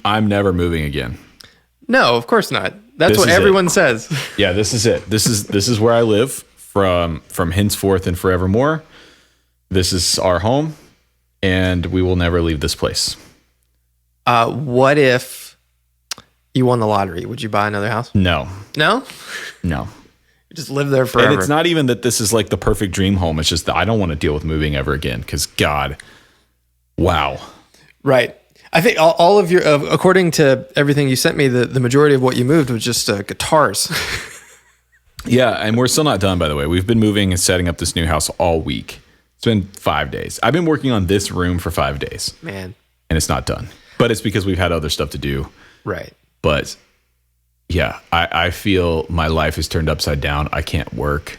I'm never moving again. No, of course not. That's what everyone says. Yeah, this is it. This is where I live from henceforth and forevermore. This is our home, and we will never leave this place. What if you won the lottery? Would you buy another house? No. No? No. You just live there forever. And it's not even that this is like the perfect dream home. It's just that I don't want to deal with moving ever again because, God, wow. Right. I think all of your, according to everything you sent me, the majority of what you moved was just guitars. Yeah, and we're still not done, by the way. We've been moving and setting up this new house all week. It's been 5 days. I've been working on this room for 5 days. Man. And it's not done. But it's because we've had other stuff to do. Right. But yeah, I feel my life is turned upside down. I can't work.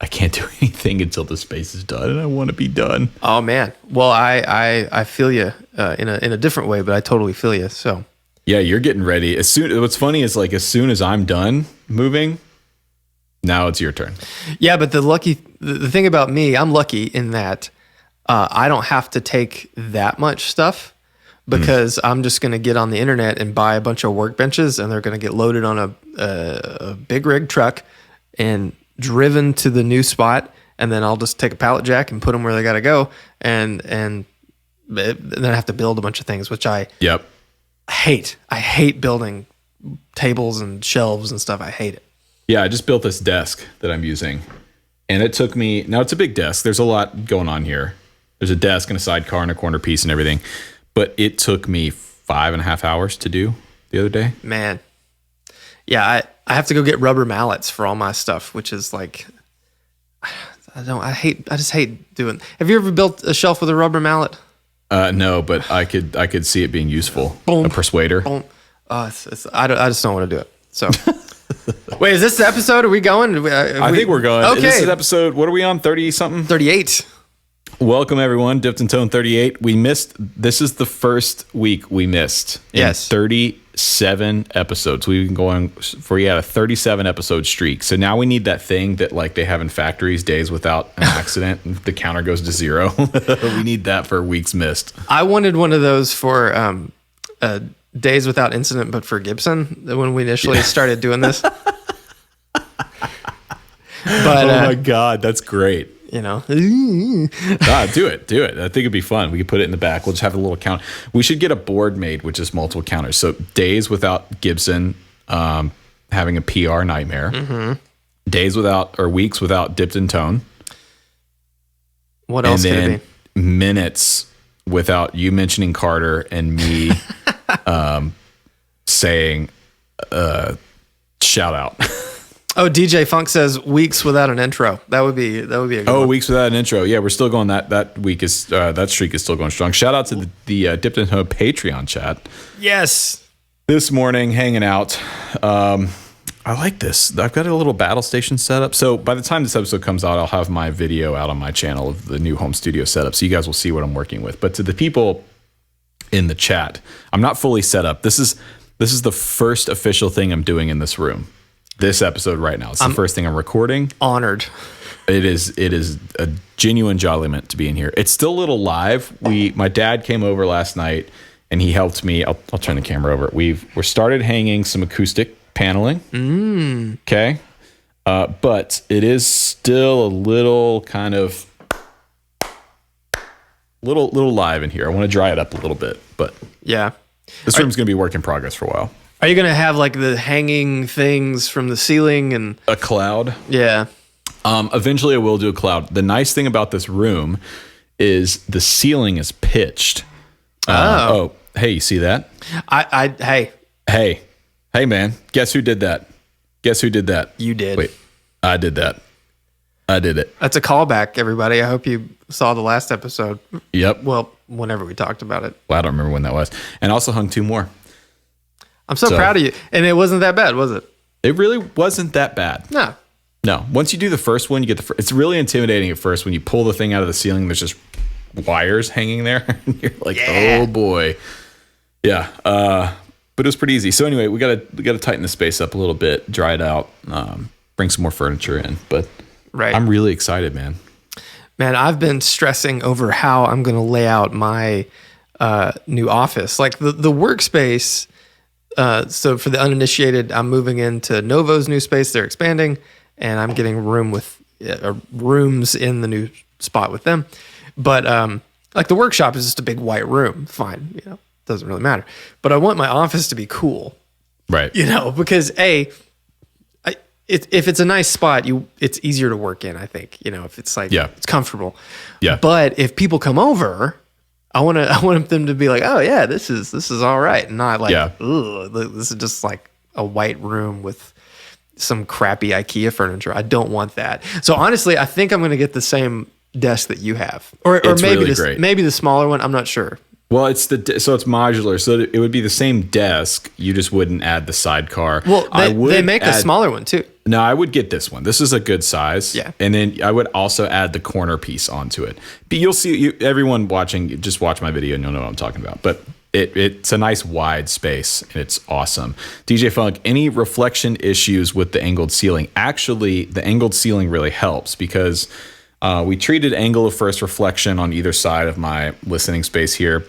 I can't do anything until the space is done, and I want to be done. Oh man. Well, I feel you in a different way, but I totally feel you. So yeah, you're getting ready. What's funny is like as soon as I'm done moving, now it's your turn. Yeah, but the thing about me, I'm lucky in that I don't have to take that much stuff because I'm just going to get on the internet and buy a bunch of workbenches, and they're going to get loaded on a big rig truck and driven to the new spot, and then I'll just take a pallet jack and put them where they got to go, and then I have to build a bunch of things, which I hate. I hate building tables and shelves and stuff. I hate it. Yeah, I just built this desk that I'm using, and it took me. Now it's a big desk. There's a lot going on here. There's a desk and a sidecar and a corner piece and everything, but it took me 5.5 hours to do the other day. Man. Yeah, I have to go get rubber mallets for all my stuff, which is like, I just hate doing. Have you ever built a shelf with a rubber mallet? No, but I could see it being useful. Boom. A persuader. Boom. I just don't want to do it. So, wait, is this the episode? Are we going? I think we're going. Okay. This is episode, what are we on? 30 something? 38. Welcome everyone, Dipped in Tone 38. This is the first week we missed. Yes. 37 episodes. We've been going for a 37 episode streak. So now we need that thing that like they have in factories, days without an accident, and the counter goes to 0. We need that for weeks missed. I wanted one of those for days without incident, but for Gibson when we initially started doing this. But oh my God, that's great. You know, do it. I think it'd be fun. We could put it in the back. We'll just have a little count. We should get a board made with just multiple counters. So days without Gibson, having a PR nightmare. Mm-hmm. Days without, or weeks without Dipped in Tone. What else could it be? Minutes without you mentioning Carter and me saying shout out. Oh, DJ Funk says weeks without an intro. That would be a good one. Weeks without an intro. Yeah, we're still going. That week is that streak is still going strong. Shout out to the Dipped in Tone Patreon chat. Yes. This morning hanging out. I like this. I've got a little battle station set up. So by the time this episode comes out, I'll have my video out on my channel of the new home studio setup. So you guys will see what I'm working with. But to the people in the chat, I'm not fully set up. This is the first official thing I'm doing in this room. This episode right now. It's the first thing I'm recording. Honored. It is a genuine jolliment to be in here. It's still a little live. My dad came over last night and he helped me. I'll turn the camera over. We're started hanging some acoustic paneling. Okay. But it is still a little kind of little live in here. I want to dry it up a little bit, but yeah, this room's going to be work in progress for a while. Are you going to have like the hanging things from the ceiling and a cloud? Yeah. Eventually I will do a cloud. The nice thing about this room is the ceiling is pitched. Hey, you see that? Hey, man, guess who did that? You did. Wait, I did that. I did it. That's a callback, everybody. I hope you saw the last episode. Yep. Well, whenever we talked about it. Well, I don't remember when that was. And also hung 2 more. I'm so proud of you. And it wasn't that bad, was it? It really wasn't that bad. No. Once you do the first one, you get the first. It's really intimidating at first when you pull the thing out of the ceiling. There's just wires hanging there. And you're like, Oh boy. Yeah. But it was pretty easy. So anyway, we gotta tighten the space up a little bit, dry it out, bring some more furniture in. But right. I'm really excited, man. Man, I've been stressing over how I'm going to lay out my new office. Like the workspace. So for the uninitiated, I'm moving into Novo's new space. They're expanding, and I'm getting rooms in the new spot with them. But like the workshop is just a big white room. Fine, doesn't really matter. But I want my office to be cool, right? Because if it's a nice spot, it's easier to work in. I think if it's like it's comfortable. Yeah. But if people come over, I want them to be like, oh yeah, this is all right, and not like, ugh, this is just like a white room with some crappy IKEA furniture. I don't want that. So honestly, I think I'm going to get the same desk that you have, or maybe really maybe the smaller one. I'm not sure. Well, it's modular, so it would be the same desk. You just wouldn't add the sidecar. Well, they make a smaller one too. No, I would get this one. This is a good size. Yeah. And then I would also add the corner piece onto it. But you'll see, everyone watching, just watch my video and you'll know what I'm talking about. But it's a nice wide space and it's awesome. DJ Funk, any reflection issues with the angled ceiling? Actually, the angled ceiling really helps because we treated angle of first reflection on either side of my listening space here.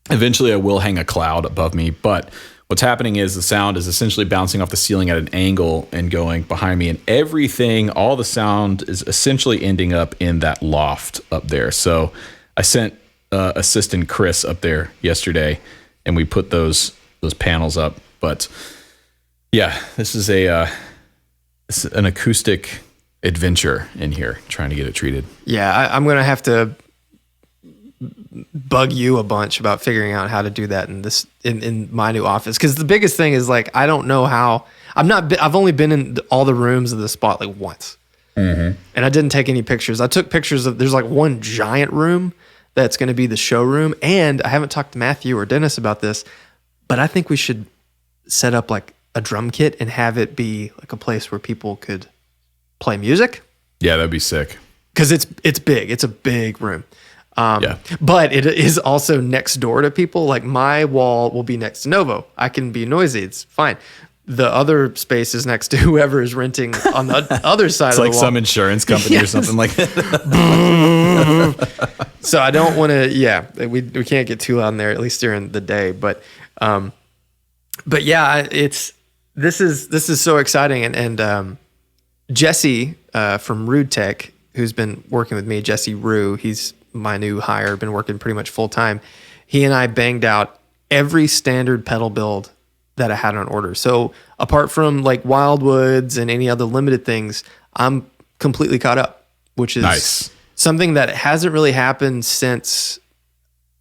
Eventually, I will hang a cloud above me, but what's happening is the sound is essentially bouncing off the ceiling at an angle and going behind me, and all the sound is essentially ending up in that loft up there. So I sent assistant Chris up there yesterday, and we put those panels up. But yeah, this is an acoustic adventure in here, trying to get it treated. Yeah, I'm gonna have to bug you a bunch about figuring out how to do that in my new office, because the biggest thing is like I don't know how. I've only been in all the rooms of the spot like once, and I didn't take any pictures. I took pictures of there's like one giant room that's going to be the showroom, and I haven't talked to Matthew or Dennis about this, but I think we should set up like a drum kit and have it be like a place where people could play music. Yeah, that'd be sick. Because it's big. It's a big room. But it is also next door to people. Like my wall will be next to Novo. I can be noisy. It's fine. The other space is next to whoever is renting on the other side of the wall. It's like some insurance company or something like that. So I don't want to, we can't get too loud in there, at least during the day. But yeah, this is so exciting. And Jesse from Rude Tech, who's been working with me, Jesse Rue, he's my new hire, been working pretty much full time. He and I banged out every standard pedal build that I had on order. So apart from like Wildwoods and any other limited things, I'm completely caught up, which is nice. Something that hasn't really happened since.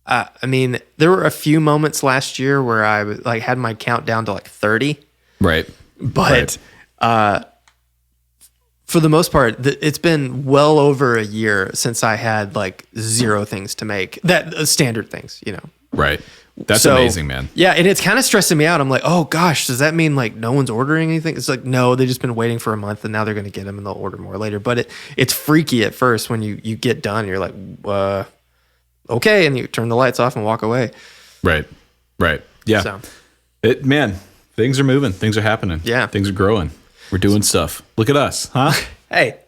I mean, there were a few moments last year where I like had my count down to like 30. Right. But for the most part, it's been well over a year since I had like 0 things to make. That standard things, Right. That's amazing, man. Yeah, and it's kind of stressing me out. I'm like, oh gosh, does that mean like no one's ordering anything? It's like, no, they've just been waiting for a month and now they're going to get them and they'll order more later. But it's freaky at first when you get done. And you're like, okay, and you turn the lights off and walk away. Right. Yeah. So. Things are moving. Things are happening. Yeah. Things are growing. We're doing stuff. Look at us, huh? Hey.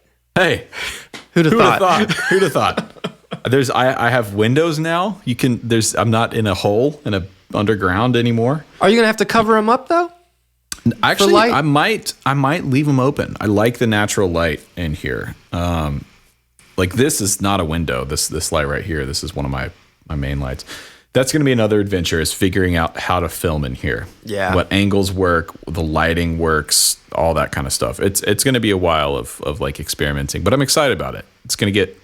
Who'd have thought? I have windows now. I'm not in a hole in a underground anymore. Are you gonna have to cover them up though? Actually, I might leave them open. I like the natural light in here. Like this is not a window. This light right here. This is one of my main lights. That's going to be another adventure, is figuring out how to film in here. Yeah. What angles work, the lighting works, all that kind of stuff. It's going to be a while of like experimenting, but I'm excited about it. It's going to get,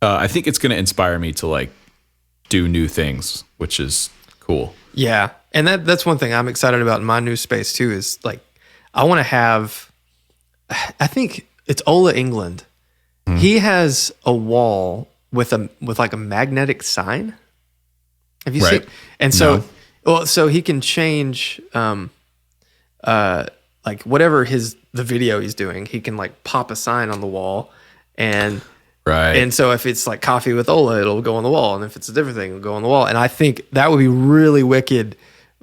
I think it's going to inspire me to like do new things, which is cool. Yeah. And that's one thing I'm excited about in my new space too, is like, I want to have, I think it's Ola England. Mm. He has a wall with like a magnetic sign. Have you seen? And so, so he can change, like whatever the video he's doing, he can like pop a sign on the wall, and and so if it's like coffee with Ola, it'll go on the wall, and if it's a different thing, it'll go on the wall. And I think that would be really wicked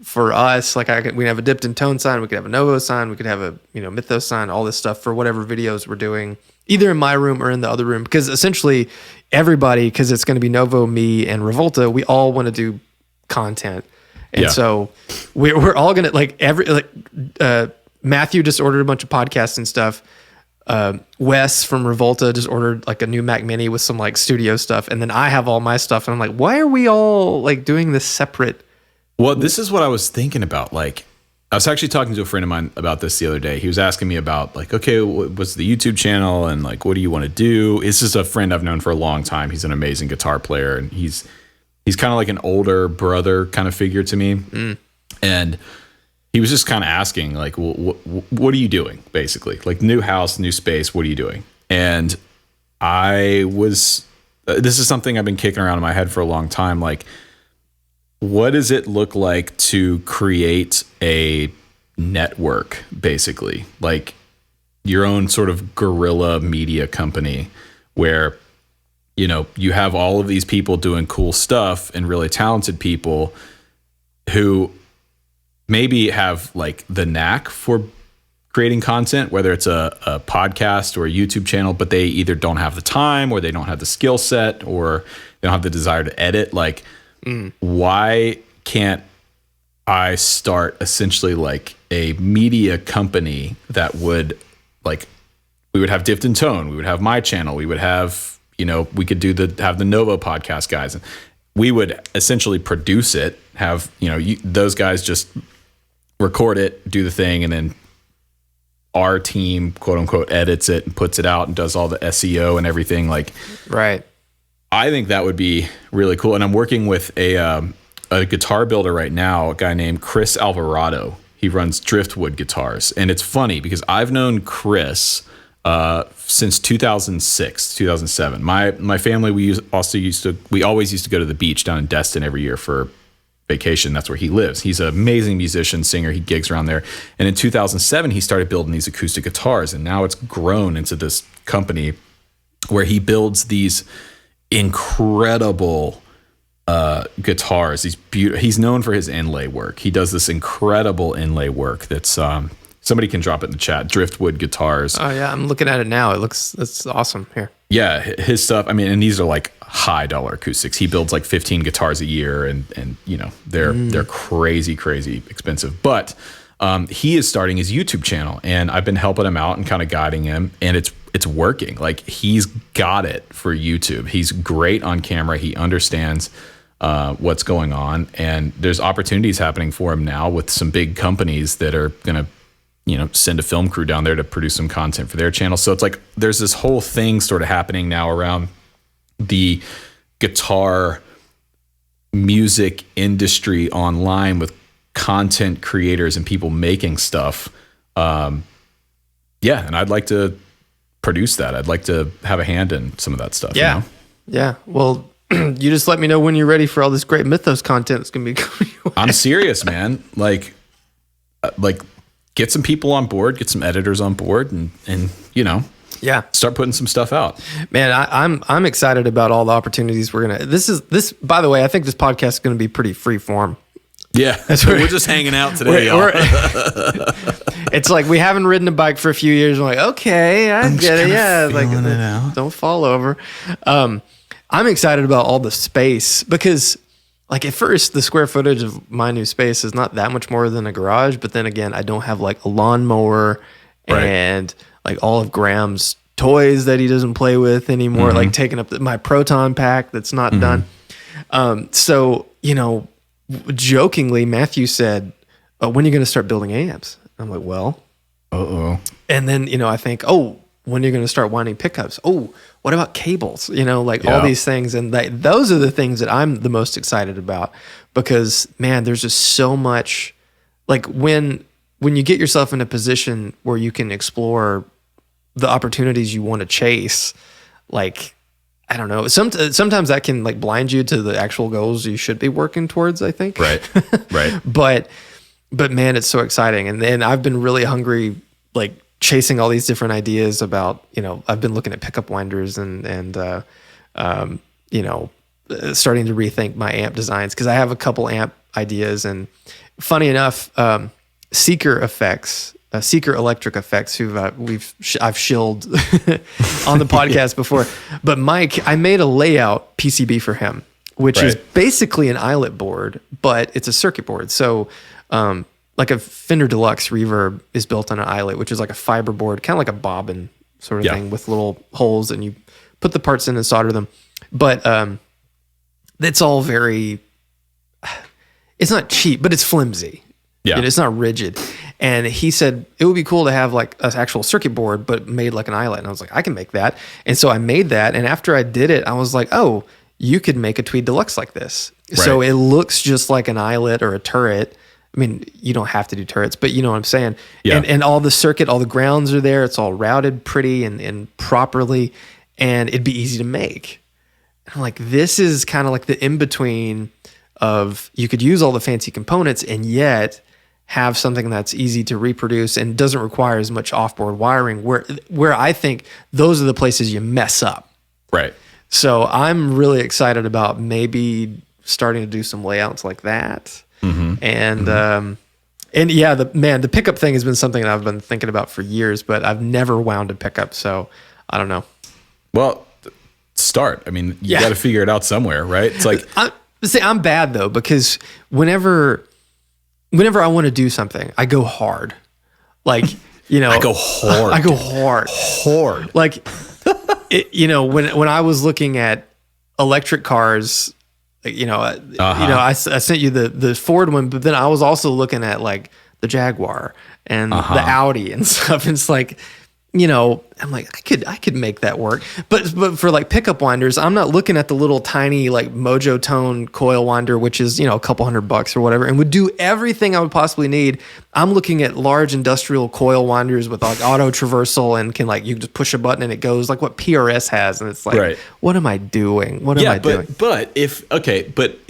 for us. Like we have a dipped in tone sign, we could have a Novo sign, we could have a Mythos sign, all this stuff for whatever videos we're doing. either in my room or in the other room, because essentially everybody, because it's going to be Novo, me, and Revolta, we all want to do content. And so we're all going to Matthew just ordered a bunch of podcasts and stuff. Wes from Revolta just ordered like a new Mac Mini with some like studio stuff. And then I have all my stuff. And I'm like, why are we all like doing this separate? Well, this is what I was thinking about. Like, I was actually talking to a friend of mine about this the other day. He was asking me about like, okay, what's the YouTube channel and like, what do you want to do? This is a friend I've known for a long time. He's an amazing guitar player, and he's kind of like an older brother kind of figure to me. And he was just kind of asking like, what are you doing? Basically, like, new house, new space. What are you doing? And this is something I've been kicking around in my head for a long time. Like, what does it look like to create a network, basically, like your own sort of guerrilla media company where, you know, you have all of these people doing cool stuff and really talented people who maybe have like the knack for creating content, whether it's a podcast or a YouTube channel, but they either don't have the time or they don't have the skill set or they don't have the desire to edit. Like, why can't I start essentially like a media company that would, like, we would have Dipped in Tone, we would have my channel, we would have, you know, we could have the Novo podcast guys, and we would essentially produce it, have, you know, those guys just record it, do the thing, and then our team, quote unquote, edits it and puts it out and does all the SEO and everything. Like, right. I think that would be really cool. And I'm working with a guitar builder right now, a guy named Chris Alvarado. He runs Driftwood Guitars. And it's funny because I've known Chris since 2006, 2007. My family, we always used to go to the beach down in Destin every year for vacation. That's where he lives. He's an amazing musician, singer. He gigs around there. And in 2007, he started building these acoustic guitars. And now it's grown into this company where he builds these incredible guitars. He's known for his inlay work. He does this incredible inlay work that's somebody can drop it in the chat. Driftwood Guitars. Oh yeah, I'm looking at it now. It's awesome here. Yeah, his stuff. I mean, and these are like high dollar acoustics. He builds like 15 guitars a year, and you know, they're crazy expensive. But he is starting his YouTube channel, and I've been helping him out and kind of guiding him, and it's working. Like, he's got it for YouTube. He's great on camera. He understands what's going on, and there's opportunities happening for him now with some big companies that are gonna, you know, send a film crew down there to produce some content for their channel. So it's like there's this whole thing sort of happening now around the guitar music industry online with content creators and people making stuff. And I'd like to produce that. I'd like to have a hand in some of that stuff. Yeah. You know? Yeah. Well, you just let me know when you're ready for all this great Mythos content that's going to be coming your way. I'm serious, man. Like get some people on board, get some editors on board, and you know, start putting some stuff out. Man, I'm excited about all the opportunities we're gonna. This by the way, I think this podcast is going to be pretty free form. Yeah, we're just hanging out today, y'all. It's like we haven't ridden a bike for a few years. I'm like, okay, I get it. Yeah, like don't fall over. I'm excited about all the space because, like, at first the square footage of my new space is not that much more than a garage. But then again, I don't have like a lawnmower and like all of Graham's toys that he doesn't play with anymore, like taking up my Proton pack that's not done. So, you know, jokingly, Matthew said, when are you going to start building amps? I'm like, well, and then, you know, I think, when are you going to start winding pickups? What about cables? You know, like all these things. And those are the things that I'm the most excited about because, man, there's just so much. Like when you get yourself in a position where you can explore the opportunities you want to chase, like, I don't know. Sometimes that can like blind you to the actual goals you should be working towards, I think. Right. But man, it's so exciting. And I've been really hungry, like chasing all these different ideas about, you know, I've been looking at pickup winders and you know, starting to rethink my amp designs because I have a couple amp ideas. And funny enough, Seeker Effects Secret Electric Effects, who I've shilled on the podcast before. But Mike, I made a layout PCB for him, which is basically an eyelet board, but it's a circuit board. So like a Fender Deluxe Reverb is built on an eyelet, which is like a fiber board, kind of like a bobbin sort of thing with little holes, and you put the parts in and solder them. But it's all very, it's not cheap, but it's flimsy. Yeah. It's not rigid. And he said it would be cool to have like an actual circuit board, but made like an eyelet. And I was like, I can make that. And so I made that. And after I did it, I was like, oh, you could make a Tweed Deluxe like this. Right. So it looks just like an eyelet or a turret. I mean, you don't have to do turrets, but you know what I'm saying? Yeah. And all the circuit, all the grounds are there. It's all routed pretty and properly, and it'd be easy to make. And I'm like, this is kind of like the in-between of you could use all the fancy components and yet have something that's easy to reproduce and doesn't require as much offboard wiring, where I think those are the places you mess up. Right. So I'm really excited about maybe starting to do some layouts like that. Mm-hmm. And yeah, the pickup thing has been something that I've been thinking about for years, but I've never wound a pickup. So I don't know. Well, start. I mean, you got to figure it out somewhere, right? It's like, I'm bad though, because whenever I want to do something, I go hard. Like, I go hard. I go hard. Like, when I was looking at electric cars, I sent you the Ford one, but then I was also looking at like the Jaguar and the Audi and stuff. And it's like, I'm like, I could make that work. But for like pickup winders, I'm not looking at the little tiny like Mojo Tone coil winder, which is, a couple $100 or whatever, and would do everything I would possibly need. I'm looking at large industrial coil winders with like auto traversal and can like, you just push a button and it goes like what PRS has. And it's like, what am I doing? What am I doing? But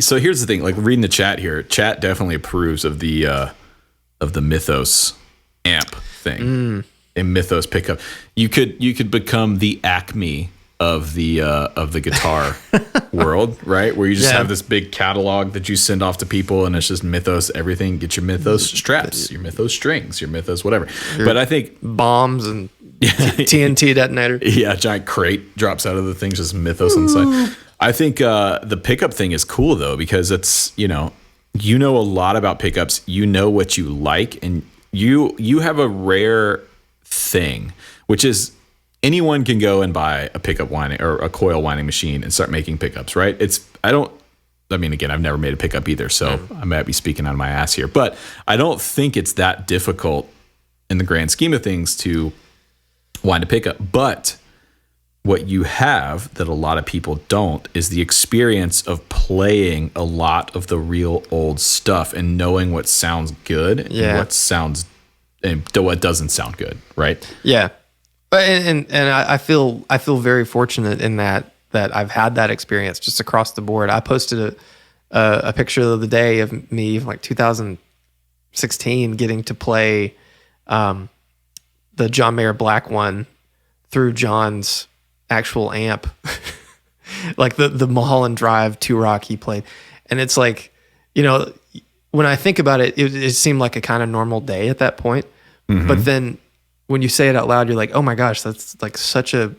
so here's the thing, like reading the chat here, chat definitely approves of the Mythos amp thing. A Mythos pickup. You could become the Acme of the guitar world, right? Where you just have this big catalog that you send off to people, and it's just Mythos everything. Get your Mythos straps, your Mythos strings, your Mythos whatever. But I think bombs and TNT detonator. Yeah, a giant crate drops out of the thing, just Mythos inside. I think the pickup thing is cool though, because it's you know a lot about pickups. You know what you like, and you have a rare thing, which is anyone can go and buy a pickup winding or a coil winding machine and start making pickups, right? Again, I've never made a pickup either, so I might be speaking out of my ass here, but I don't think it's that difficult in the grand scheme of things to wind a pickup. But what you have that a lot of people don't is the experience of playing a lot of the real old stuff and knowing what sounds good and what doesn't sound good, right? Yeah, and I feel very fortunate in that I've had that experience just across the board. I posted a picture the other day of me like 2016 getting to play the John Mayer Black one through John's actual amp, like the Mulholland Drive 2-rock he played, and it's like when I think about it, it seemed like a kind of normal day at that point. Mm-hmm. But then when you say it out loud, you're like, oh my gosh, that's like such a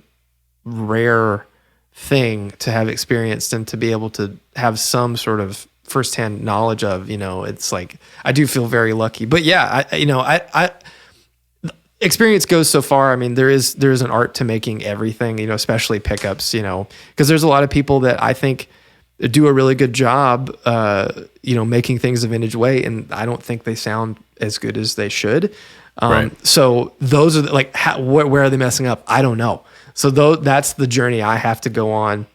rare thing to have experienced and to be able to have some sort of firsthand knowledge of, it's like, I do feel very lucky. But yeah, I experience goes so far. I mean, there is an art to making everything, especially pickups, because there's a lot of people that I think do a really good job, making things a vintage way, and I don't think they sound as good as they should. Right. So those are like, where are they messing up? I don't know. So that's the journey I have to go on.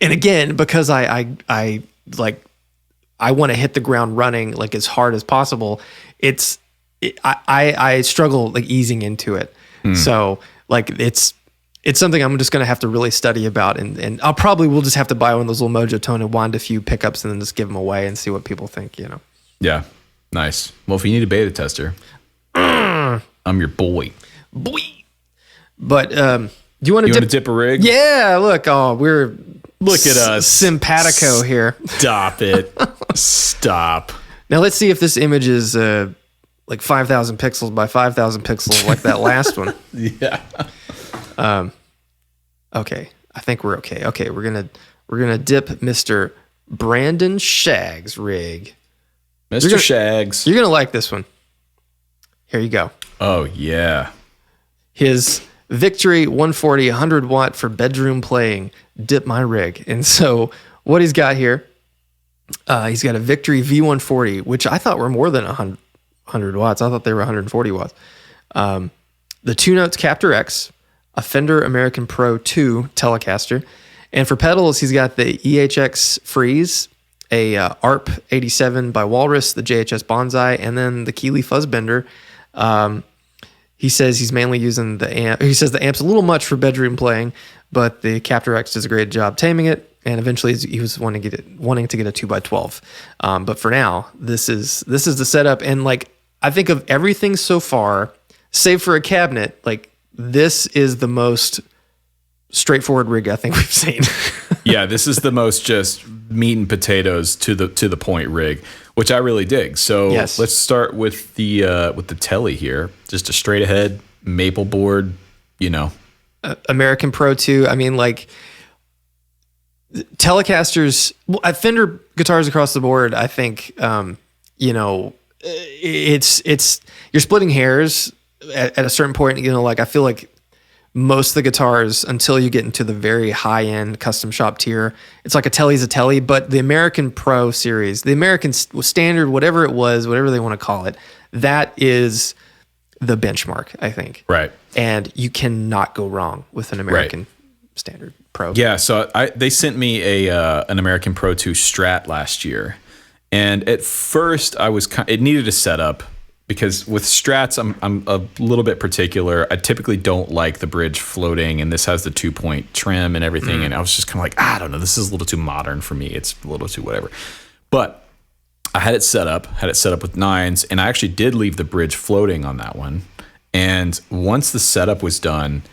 And again, because I want to hit the ground running like as hard as possible. I struggle like easing into it. So like it's something I'm just going to have to really study about, and I'll probably will just have to buy one of those little Mojo Tone and wind a few pickups and then just give them away and see what people think, Yeah. Nice. Well, if you need a beta tester, I'm your boy. But do you want to dip a rig? Yeah, look. Oh, look at us. Simpatico here. Stop it. Stop. Now let's see if this image is like 5,000 pixels by 5,000 pixels, like that last one. Yeah. Okay, I think we're okay. Okay, we're gonna dip Mr. Brandon Shagg's rig. Mr. Shags. You're gonna like this one. Here you go. Oh yeah. His Victory 140 100 watt for bedroom playing. Dip my rig. And so what he's got here, he's got a Victory V140, which I thought were more than 100 watts. I thought they were 140 watts. The 2 Notes Captor X, a Fender American Pro 2 Telecaster. And for pedals, he's got the EHX Freeze, a ARP 87 by Walrus, the JHS Bonsai, and then the Keeley Fuzzbender. He says he's mainly using the amp. He says the amp's a little much for bedroom playing, but the Captor X does a great job taming it. And eventually he was wanting to get a 2x12. But for now, this is the setup. And like, I think of everything so far, save for a cabinet, like this is the most straightforward rig I think we've seen. Yeah, this is the most just meat and potatoes to the point rig, which I really dig. So yes. Let's start with the telly here. Just a straight ahead maple board, American Pro 2. I mean, like Telecasters, Fender guitars across the board. I think it's you're splitting hairs at a certain point. Like I feel like most of the guitars, until you get into the very high end custom shop tier, it's like a telly's a telly. But the American Pro series, the American standard, whatever it was, whatever they want to call it, that is the benchmark, I think. Right. And you cannot go wrong with an American standard Pro. Yeah. So they sent me an American Pro 2 Strat last year, and at first it needed a setup. Because with Strats, I'm a little bit particular. I typically don't like the bridge floating, and this has the 2-point trim and everything. And I was just kind of like, I don't know, this is a little too modern for me. It's a little too whatever. But I had it set up with 9s, and I actually did leave the bridge floating on that one. And once the setup was done,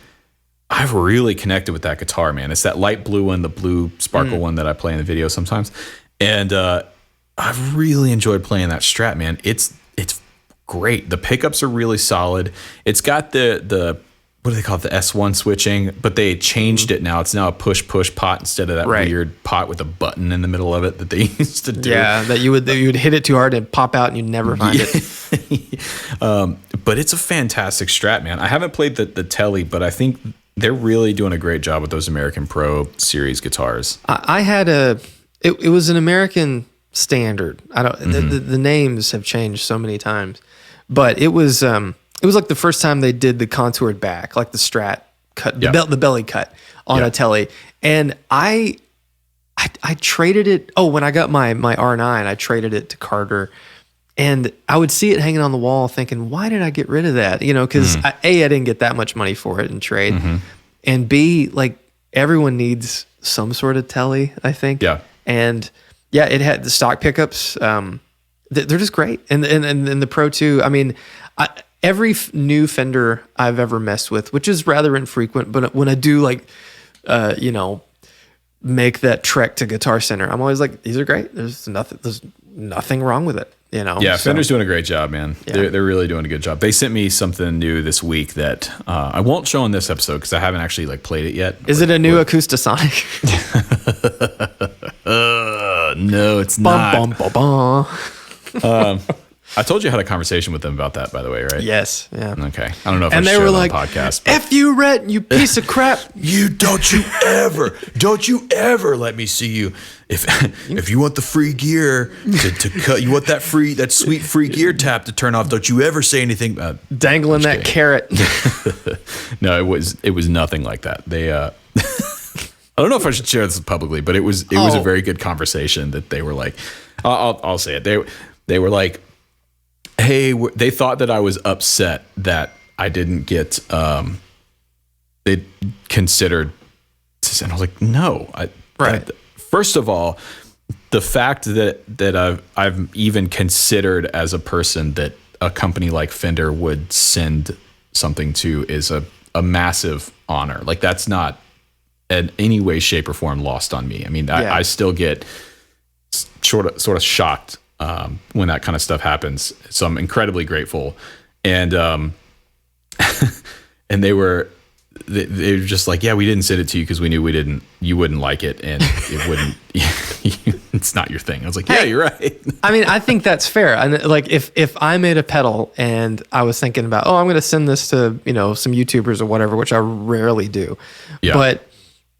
I've really connected with that guitar, man. It's that light blue one, the blue sparkle one that I play in the video sometimes. And I've really enjoyed playing that Strat, man. It's great. The pickups are really solid. It's got the what do they call it? The S1 switching, but they changed it now. It's now a push pot instead of that weird pot with a button in the middle of it that they used to do. Yeah, that you would hit it too hard and pop out and you'd never find it. But it's a fantastic Strat, man. I haven't played the Telly, but I think they're really doing a great job with those American Pro series guitars. I had it was an American Standard. I don't. The names have changed so many times. But it was like the first time they did the contoured back, like the Strat cut, the belly cut on a telly. And I traded it. Oh, when I got my R9, I traded it to Carter, and I would see it hanging on the wall, thinking, why did I get rid of that? Because I didn't get that much money for it in trade, and B, like everyone needs some sort of telly, I think. Yeah, and it had the stock pickups. They're just great. And the Pro 2, I mean, every new Fender I've ever messed with, which is rather infrequent, but when I do make that trek to Guitar Center, I'm always like, these are great. There's nothing wrong with it. Yeah, Fender's doing a great job, man. Yeah. They're really doing a good job. They sent me something new this week that I won't show in this episode because I haven't actually played it yet. Is it a new Acoustasonic? No, it's not. Bum, bum, bum, bum. I told you I had a conversation with them about that, by the way, right? Yes. Yeah. Okay. I don't know if and I they shared were it like, on the podcast. F you, Rhett, you piece of crap. Don't you ever let me see you. If you want the free gear to cut, you want that sweet free gear tap to turn off. Don't you ever say anything about dangling that carrot. No, it was nothing like that. They I don't know if I should share this publicly, but it was a very good conversation that they were like, I'll say it. They were like, hey, they thought that I was upset that I didn't get it considered. And I was like, no. First of all, the fact that I've even considered as a person that a company like Fender would send something to is a massive honor. Like that's not in any way, shape, or form lost on me. I mean, I still get sort of shocked when that kind of stuff happens. So I'm incredibly grateful. And and they were just like, yeah, we didn't send it to you because we knew you wouldn't like it, and it wouldn't. It's not your thing. I was like, yeah, you're right. I mean, I think that's fair. And like, if I made a pedal and I was thinking about, I'm going to send this to some YouTubers or whatever, which I rarely do, but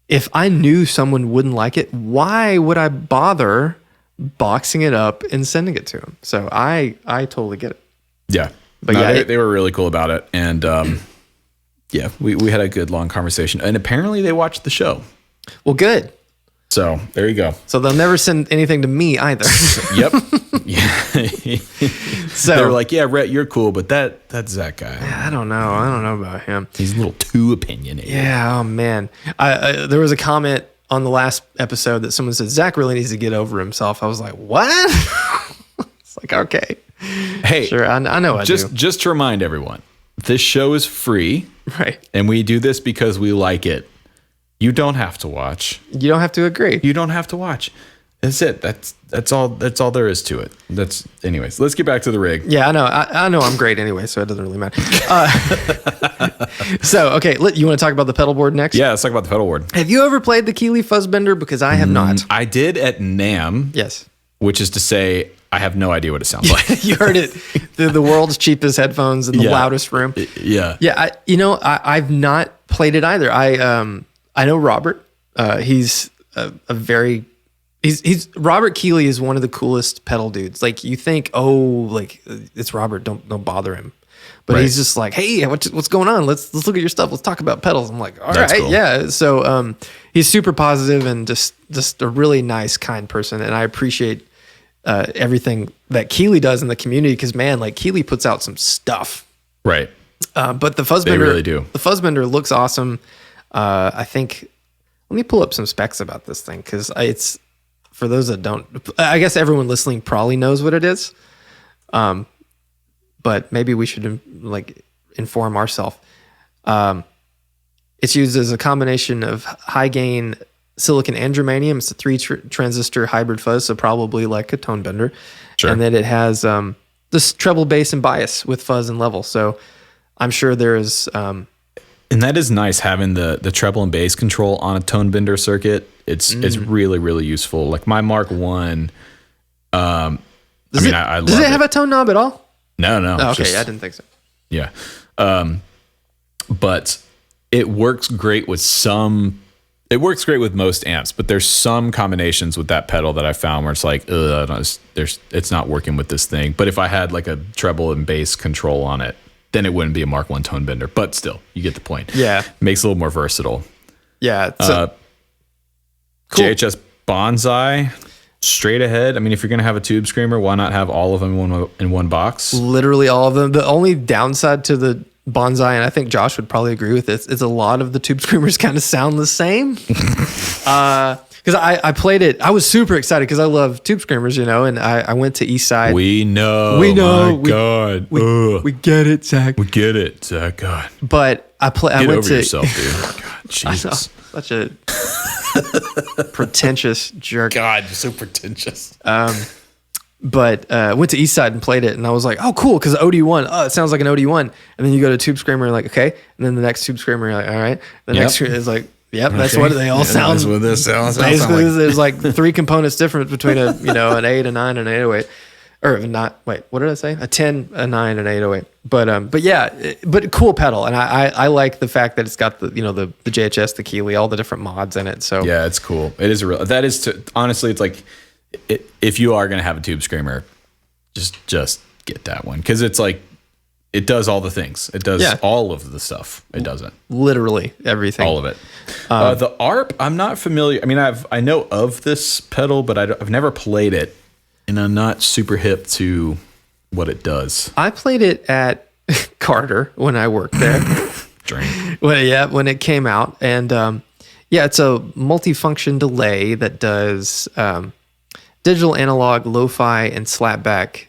if I knew someone wouldn't like it, why would I bother boxing it up and sending it to them? So I totally get it. Yeah, but they were really cool about it, and yeah, we had a good long conversation, and apparently they watched the show. Well, good. So there you go. So they'll never send anything to me either. Yep. Yeah. So they were like, yeah, Rhett, you're cool, but that's that guy. I don't know about him. He's a little too opinionated. Yeah. Oh man. There was a comment on the last episode that someone said Zach really needs to get over himself. I was like, what? It's like, okay. Hey, sure. I know. I do. Just to remind everyone, this show is free, right? And we do this because we like it. You don't have to watch. You don't have to agree. You don't have to watch. That's it. That's all there is to it. Anyways, let's get back to the rig. Yeah, I know. I know I'm great anyway, so it doesn't really matter. So, okay, you want to talk about the pedal board next? Yeah, let's talk about the pedal board. Have you ever played the Keeley Fuzzbender? Because I have not. I did at NAMM. Yes. Which is to say, I have no idea what it sounds like. You heard it. The world's cheapest headphones in the loudest room. Yeah. Yeah. I've not played it either. I know Robert. He's he's Robert Keeley is one of the coolest pedal dudes. Like you think, it's Robert. Don't bother him. But right. He's just like, hey, what's going on? Let's look at your stuff. Let's talk about pedals. I'm like, all right, cool. Yeah. So he's super positive and just a really nice, kind person. And I appreciate everything that Keeley does in the community because man, like Keeley puts out some stuff. Right. But the Fuzzbender, they really do. The Fuzzbender looks awesome. I think, let me pull up some specs about this thing because it's for those that don't. I guess everyone listening probably knows what it is, but maybe we should inform ourselves. It's used as a combination of high gain silicon and germanium. It's a 3-transistor hybrid fuzz, so probably like a tone bender. Sure. And then it has this treble bass and bias with fuzz and level. So I'm sure there is. And that is nice having the treble and bass control on a tone bender circuit. It's really, really useful. Like my Mark 1, I love it. Does it have a tone knob at all? No. Oh, okay, I didn't think so. Yeah. But it works great with most amps, but there's some combinations with that pedal that I found where it's like, it's not working with this thing. But if I had like a treble and bass control on it, then it wouldn't be a Mark 1 tone bender, but still, you get the point. Yeah. Makes it a little more versatile. Yeah. Cool. JHS Bonsai, straight ahead. I mean, if you're going to have a tube screamer, why not have all of them in one box? Literally all of them. The only downside to the Bonsai, and I think Josh would probably agree with this, is a lot of the tube screamers kind of sound the same. Because I played it, I was super excited because I love tube screamers, and I went to Eastside. We know. My God. We get it, Zach. We get it, Zach. God. But I went over to yourself, dude. God, Jesus. Such a pretentious jerk. God, you're so pretentious. But went to Eastside and played it, and I was like, oh, cool, because OD1, it sounds like an OD1. And then you go to Tube Screamer, and like, okay. And then the next Tube Screamer, you're like, all right. The next is like, yep, that's what they all sound. That's what this sounds basically, like. There's like 3 components difference between an 8, a 9, and an 808. Or not, wait, what did I say? A 10, a 9, and an 808. But yeah, but a cool pedal. And I like the fact that it's got the JHS, the Keeley, all the different mods in it. So yeah, it's cool. It is honestly, it's like, if you are going to have a tube screamer, just get that one. Cause it's like, it does all the things. It does all of the stuff. It doesn't. Literally everything. All of it. The ARP, I'm not familiar. I mean, I know of this pedal, but I've never played it. And I'm not super hip to what it does. I played it at Carter when I worked there. Drink. When it came out. And it's a multifunction delay that does digital, analog, lo-fi, and slapback.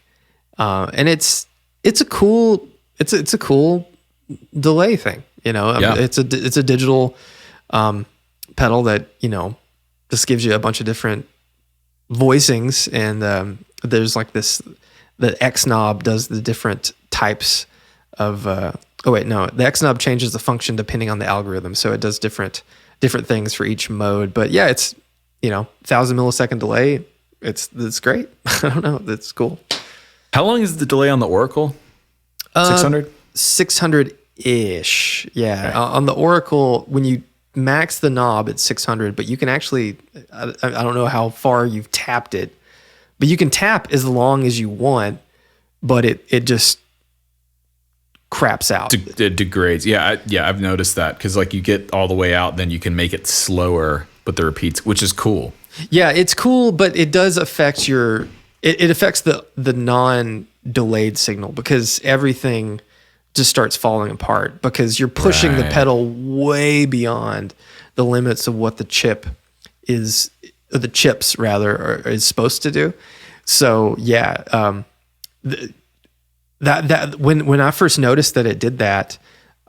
And it's a cool delay thing. It's a digital pedal that just gives you a bunch of different voicings, and there's like this. The X knob does the different types of. The X knob changes the function depending on the algorithm, so it does different things for each mode. But yeah, it's 1,000 millisecond delay. It's great. I don't know. That's cool. How long is the delay on the Oracle? 600? 600-ish. Yeah. Okay. On the Oracle, when you max the knob, it's 600, but you can actually, I don't know how far you've tapped it, but you can tap as long as you want, but it just craps out. It degrades. Yeah, I've noticed that, because like you get all the way out, then you can make it slower, but the repeats, which is cool. Yeah, it's cool, but it does affect it affects the non-delayed signal, because everything just starts falling apart because you're pushing the pedal way beyond the limits of what the chips is supposed to do. So yeah, that when I first noticed that it did that,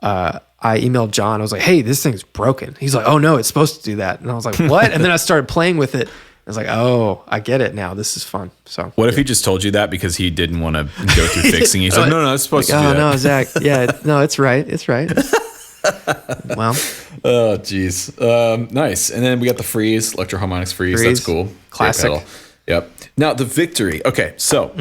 I emailed John. I was like, "Hey, this thing's broken." He's like, "Oh no, it's supposed to do that." And I was like, "What?" And then I started playing with it. I was like, "Oh, I get it now. This is fun." So, what if he just told you that because he didn't want to go through fixing? He's like, "No, it's supposed to do that." Oh no, Zach. Yeah, no, it's right. It's right. Well. Oh, geez. Nice. And then we got the Freeze, Electro-Harmonix Freeze. That's cool. Classic. Yep. Now the Victory. Okay, so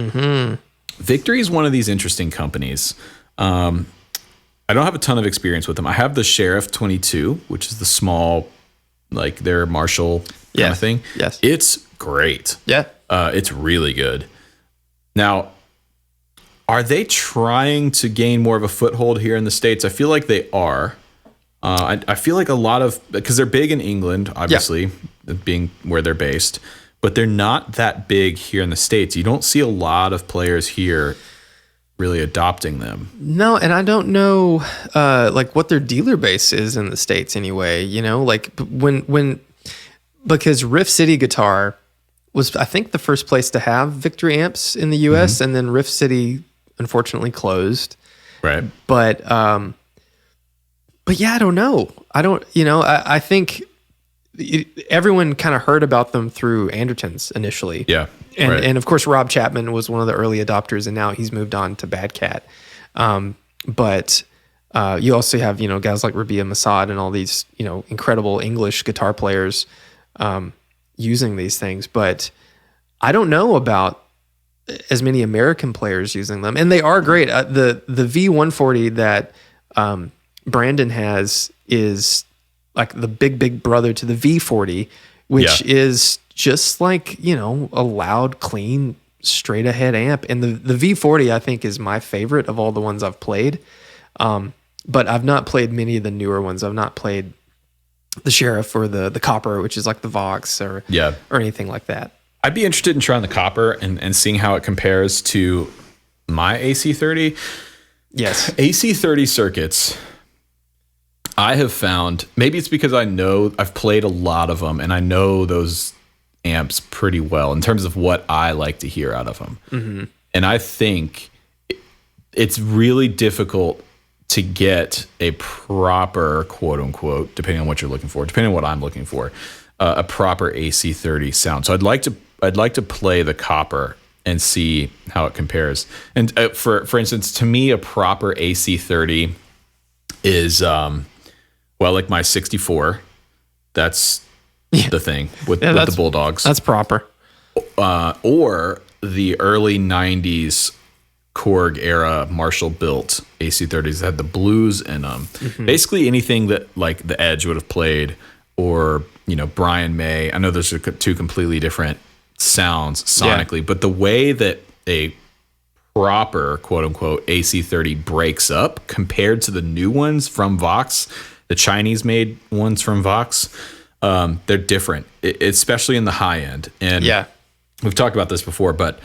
Victory is one of these interesting companies. I don't have a ton of experience with them. I have the Sheriff 22, which is the small, like their Marshall kind of thing. Yes. It's great. Yeah. It's really good. Now, are they trying to gain more of a foothold here in the States? I feel like they are. I feel like a lot of, because they're big in England, obviously, being where they're based, but they're not that big here in the States. You don't see a lot of players here really adopting them. No, and I don't know like what their dealer base is in the States anyway, like because Riff City Guitar was, I think, the first place to have Victory amps in the US, and then Riff City unfortunately closed. Right. But yeah, I don't know. I think everyone kind of heard about them through Andertons initially. Yeah. And of course, Rob Chapman was one of the early adopters, and now he's moved on to Bad Cat. But you also have, guys like Rabia Masad and all these, incredible English guitar players using these things. But I don't know about as many American players using them. And they are great. The V140 that Brandon has is like the big brother to the V40, which is just like, a loud, clean, straight ahead amp. And the V40, I think, is my favorite of all the ones I've played. But I've not played many of the newer ones. I've not played the Sheriff or the Copper, which is like the Vox or anything like that. I'd be interested in trying the Copper and seeing how it compares to my AC30. Yes. AC30 circuits, I have found, maybe it's because I've played a lot of them and I know those amps pretty well in terms of what I like to hear out of them. Mm-hmm. And I think it's really difficult to get a proper, quote unquote, depending on what you're looking for, depending on what I'm looking for, a proper AC30 sound. So I'd like to play the Copper and see how it compares. And for instance, to me, a proper AC30 is like my 64. That's the thing with the Bulldogs. That's proper. Or the early 90s Korg era Marshall built AC30s that had the blues in them. Mm-hmm. Basically anything that like the Edge would have played, or Brian May. I know those are two completely different sounds sonically, but the way that a proper quote unquote AC30 breaks up compared to the new ones from Vox, the Chinese made ones from Vox, they're different, especially in the high end. And we've talked about this before, but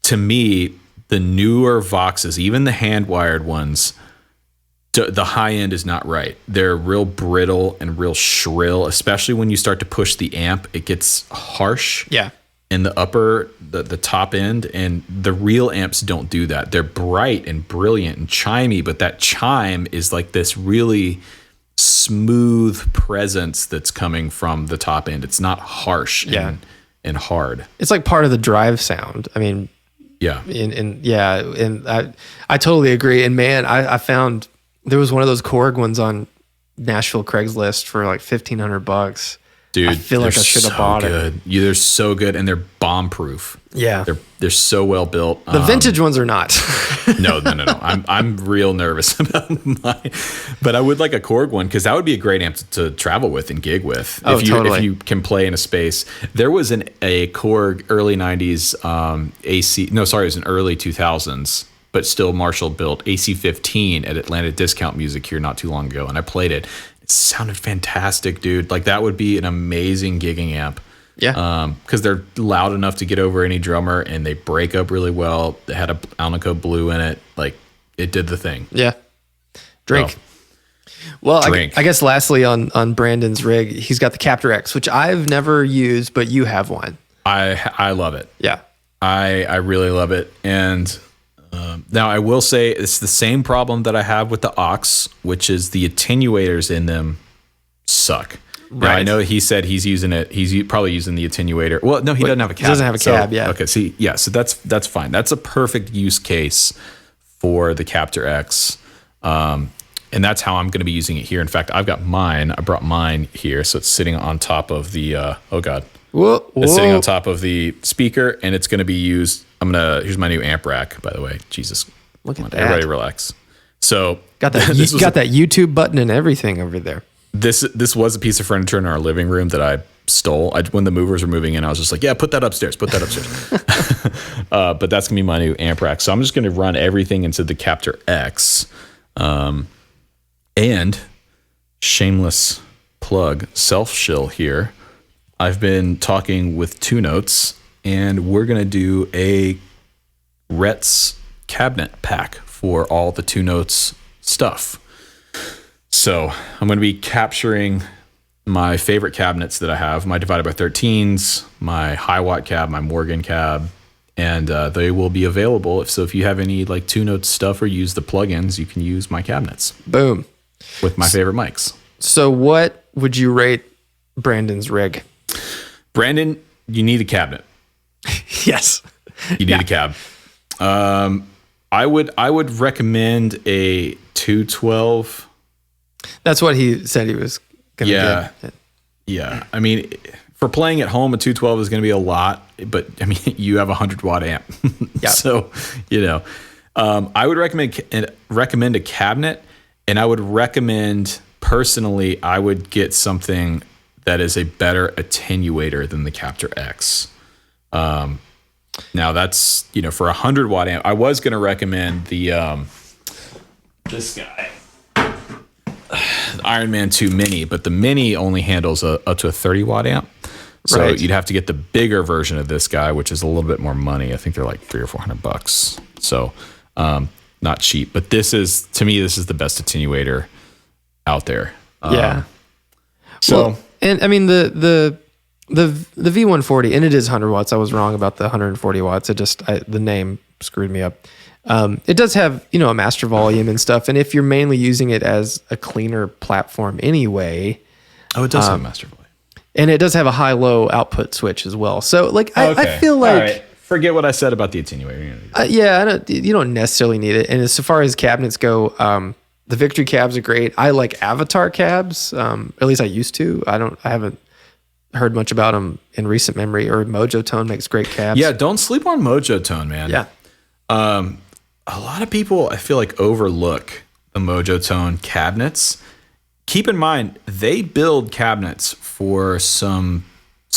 to me, the newer Voxes, even the hand-wired ones, the high end is not right. They're real brittle and real shrill, especially when you start to push the amp. It gets harsh in the top end, and the real amps don't do that. They're bright and brilliant and chimey, but that chime is like this really smooth presence that's coming from the top end. It's not harsh and hard. It's like part of the drive sound. I mean, Yeah. and I totally agree. And man, I found there was one of those Korg ones on Nashville Craigslist for like $1,500. Dude, I feel like I should have bought it. Yeah, they're so good, and they're bomb proof. Yeah, they're so well built. The vintage ones are not. No. I'm real nervous about mine, but I would like a Korg one because that would be a great amp to travel with and gig with. Oh, If you can play in a space. There was a Korg early '90s AC. No, sorry, it was an early 2000s, but still Marshall built AC-15 at Atlanta Discount Music here not too long ago, and I played it. It sounded fantastic, dude. Like that would be an amazing gigging amp. Yeah. Because they're loud enough to get over any drummer, and they break up really well. They had a Alnico Blue in it. Like it did the thing. Yeah. Drink. Well, I guess lastly on Brandon's rig, he's got the Captor X, which I've never used, but you have one. I love it. Yeah. I really love it. And now I will say it's the same problem that I have with the aux, which is the attenuators in them suck. Right. Now, I know he said he's using it. He's probably using the attenuator. Well, no, he doesn't have a cab. He doesn't have a cab, yeah. Okay, see, yeah, so that's fine. That's a perfect use case for the Captor X. And that's how I'm going to be using it here. In fact, I've got mine. I brought mine here, so it's sitting on top of the, oh God. Whoa. It's sitting on top of the speaker, and it's going to be used. Here's my new amp rack, by the way. Jesus. Look at that. Everybody relax. So got that YouTube button and everything over there. This was a piece of furniture in our living room that I stole. When the movers were moving in, I was just like, yeah, put that upstairs. But that's going to be my new amp rack. So I'm just going to run everything into the Captor X. And shameless plug, self-shill here. I've been talking with Two Notes, and we're going to do a Rhett's cabinet pack for all the Two Notes stuff. So I'm going to be capturing my favorite cabinets that I have, my divided by 13s, my high watt cab, my Morgan cab, and they will be available. So if you have any like Two Notes stuff or use the plugins, you can use my cabinets. Boom. With my favorite mics. So what would you rate Brandon's rig? Brandon, you need a cabinet. Yes. You need a cab. I would recommend a 212. That's what he said he was going to get. Yeah. I mean, for playing at home, a 212 is going to be a lot, but I mean, you have a 100 watt amp. Yep. So, I would recommend a cabinet, and I would recommend personally, I would get something that is a better attenuator than the Captor X. Now that's, for a 100 watt amp, I was going to recommend the, this guy. Iron Man 2 Mini, but the Mini only handles up to a 30 watt amp. So you'd have to get the bigger version of this guy, which is a little bit more money. I think they're like $300 or $400. So not cheap, but to me, this is the best attenuator out there. And I mean the V140, and it is 100 watts. I was wrong about the 140 watts. The name screwed me up. It does have, a master volume and stuff. And if you're mainly using it as a cleaner platform anyway. Oh, it does have a master volume. And it does have a high-low output switch as well. So I feel like. All right. Forget what I said about the attenuator. You don't necessarily need it. And as far as cabinets go, the Victory cabs are great. I like Avatar cabs. At least I used to. I haven't heard much about them in recent memory. Or Mojo Tone makes great cabs. Yeah, don't sleep on Mojo Tone, man. Yeah. A lot of people, I feel like, overlook the Mojo Tone cabinets. Keep in mind, they build cabinets for some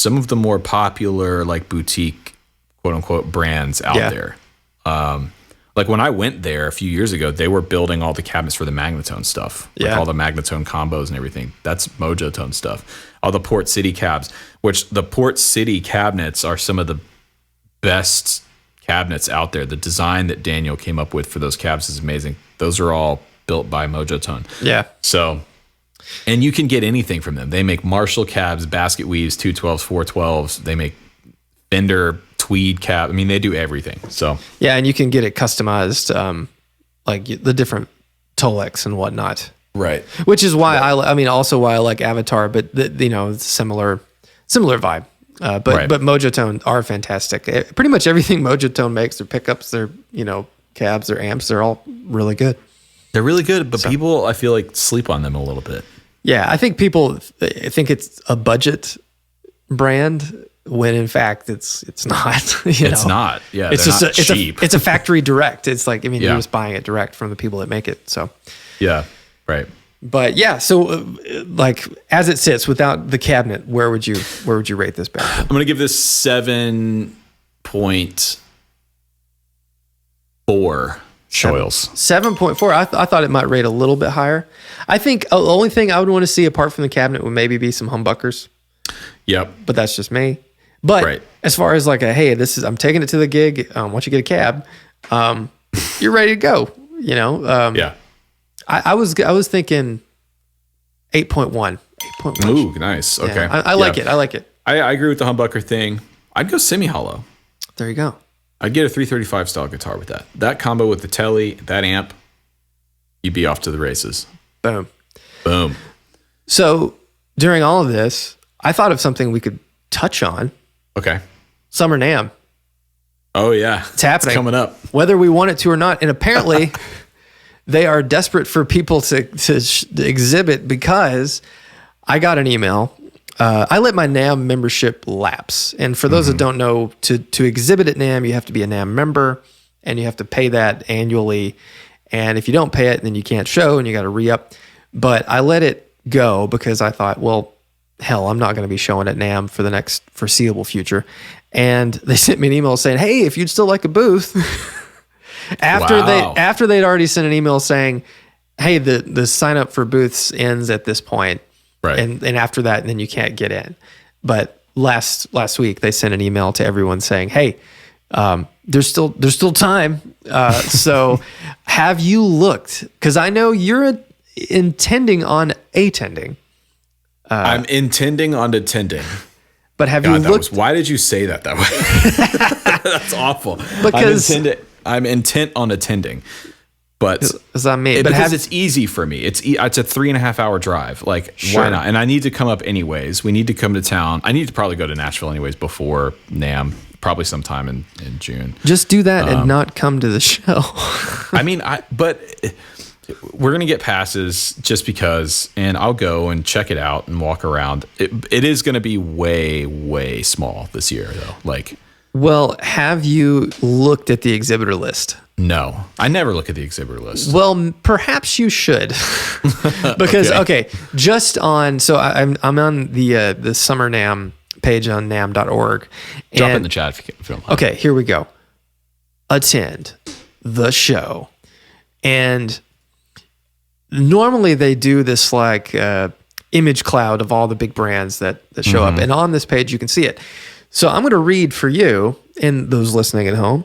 of the more popular, like boutique, quote unquote, brands out there. Like when I went there a few years ago, they were building all the cabinets for the Magnatone stuff, like all the Magnatone combos and everything. That's Mojo Tone stuff. All the Port City cabs, which the Port City cabinets are some of the best cabinets out there. The design that Daniel came up with for those cabs is amazing. Those are all built by Mojo Tone. Yeah. So, and you can get anything from them. They make Marshall cabs, basket weaves, 212s, 412s. They make Fender tweed cab. I mean, they do everything. So yeah, and you can get it customized, like the different Tolex and whatnot. Right. Which is why also why I like Avatar, but it's similar vibe. But Mojotone are fantastic. Pretty much everything Mojotone makes, their pickups, their cabs, their amps, they're all really good. They're really good, but people, I feel like, sleep on them a little bit. Yeah, I think people think it's a budget brand when in fact it's not. It's not. Yeah, it's just not cheap. It's a factory direct. It's like you're just buying it direct from the people that make it. So yeah, right. But yeah, so like as it sits without the cabinet, where would you rate this band? I'm gonna give this 7.4 shoals. 7.4. I thought it might rate a little bit higher. I think the only thing I would want to see apart from the cabinet would maybe be some humbuckers. Yep. But that's just me. But as far as like I'm taking it to the gig. Once you get a cab, you're ready to go. Yeah. I was thinking 8.1. 8.1. Ooh, nice. Okay. Yeah, I like it. I like it. I agree with the humbucker thing. I'd go semi-hollow. There you go. I'd get a 335 style guitar with that. That combo with the telly, that amp, you'd be off to the races. Boom. Boom. So during all of this, I thought of something we could touch on. Okay. Summer NAMM. Oh, yeah. It's happening. It's coming up. Whether we want it to or not. And apparently they are desperate for people to exhibit because I got an email. I let my NAMM membership lapse. And for those that don't know, to exhibit at NAMM, you have to be a NAMM member and you have to pay that annually. And if you don't pay it, then you can't show and you got to re-up. But I let it go because I thought, well, hell, I'm not going to be showing at NAMM for the next foreseeable future. And they sent me an email saying, hey, if you'd still like a booth, after they'd already sent an email saying, hey, the sign up for booths ends at this point. Right. And after that, then you can't get in. But last week they sent an email to everyone saying, hey, there's still time. So have you looked? Because I know you're intending on attending. I'm intending on attending. But have you looked? Why did you say that way? That's awful. Because I'm intent on attending. But because it's easy for me. It's a 3.5 hour drive. Like, why not? And I need to come up anyways. We need to come to town. I need to probably go to Nashville anyways before NAMM, probably sometime in June. Just do that and not come to the show. But we're going to get passes just because, and I'll go and check it out and walk around. It is going to be way, way small this year though. Well, have you looked at the exhibitor list? No, I never look at the exhibitor list. Well, perhaps you should, because just on. So I'm on the Summer NAMM page on NAMM.org. Drop it in the chat if you feel like. Okay, here we go. Attend the show, and normally they do this image cloud of all the big brands that show up, and on this page you can see it. So I'm going to read for you and those listening at home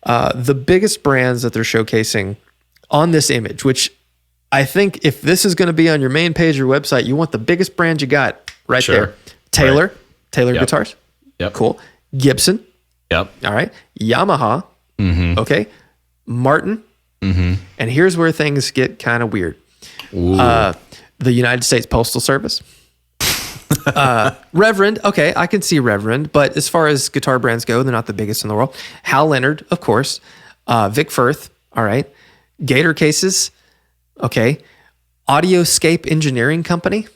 the biggest brands that they're showcasing on this image, which I think if this is going to be on your main page of your website, you want the biggest brand you got right there. Taylor Guitars. Yep. Cool. Gibson. Yep. All right. Yamaha. Mm-hmm. Okay. Martin. Mm-hmm. And here's where things get kind of weird. The United States Postal Service. Reverend, okay, I can see Reverend, but as far as guitar brands go, they're not the biggest in the world. Hal Leonard, of course. Vic Firth, all right. Gator Cases, okay. Audioscape Engineering Company.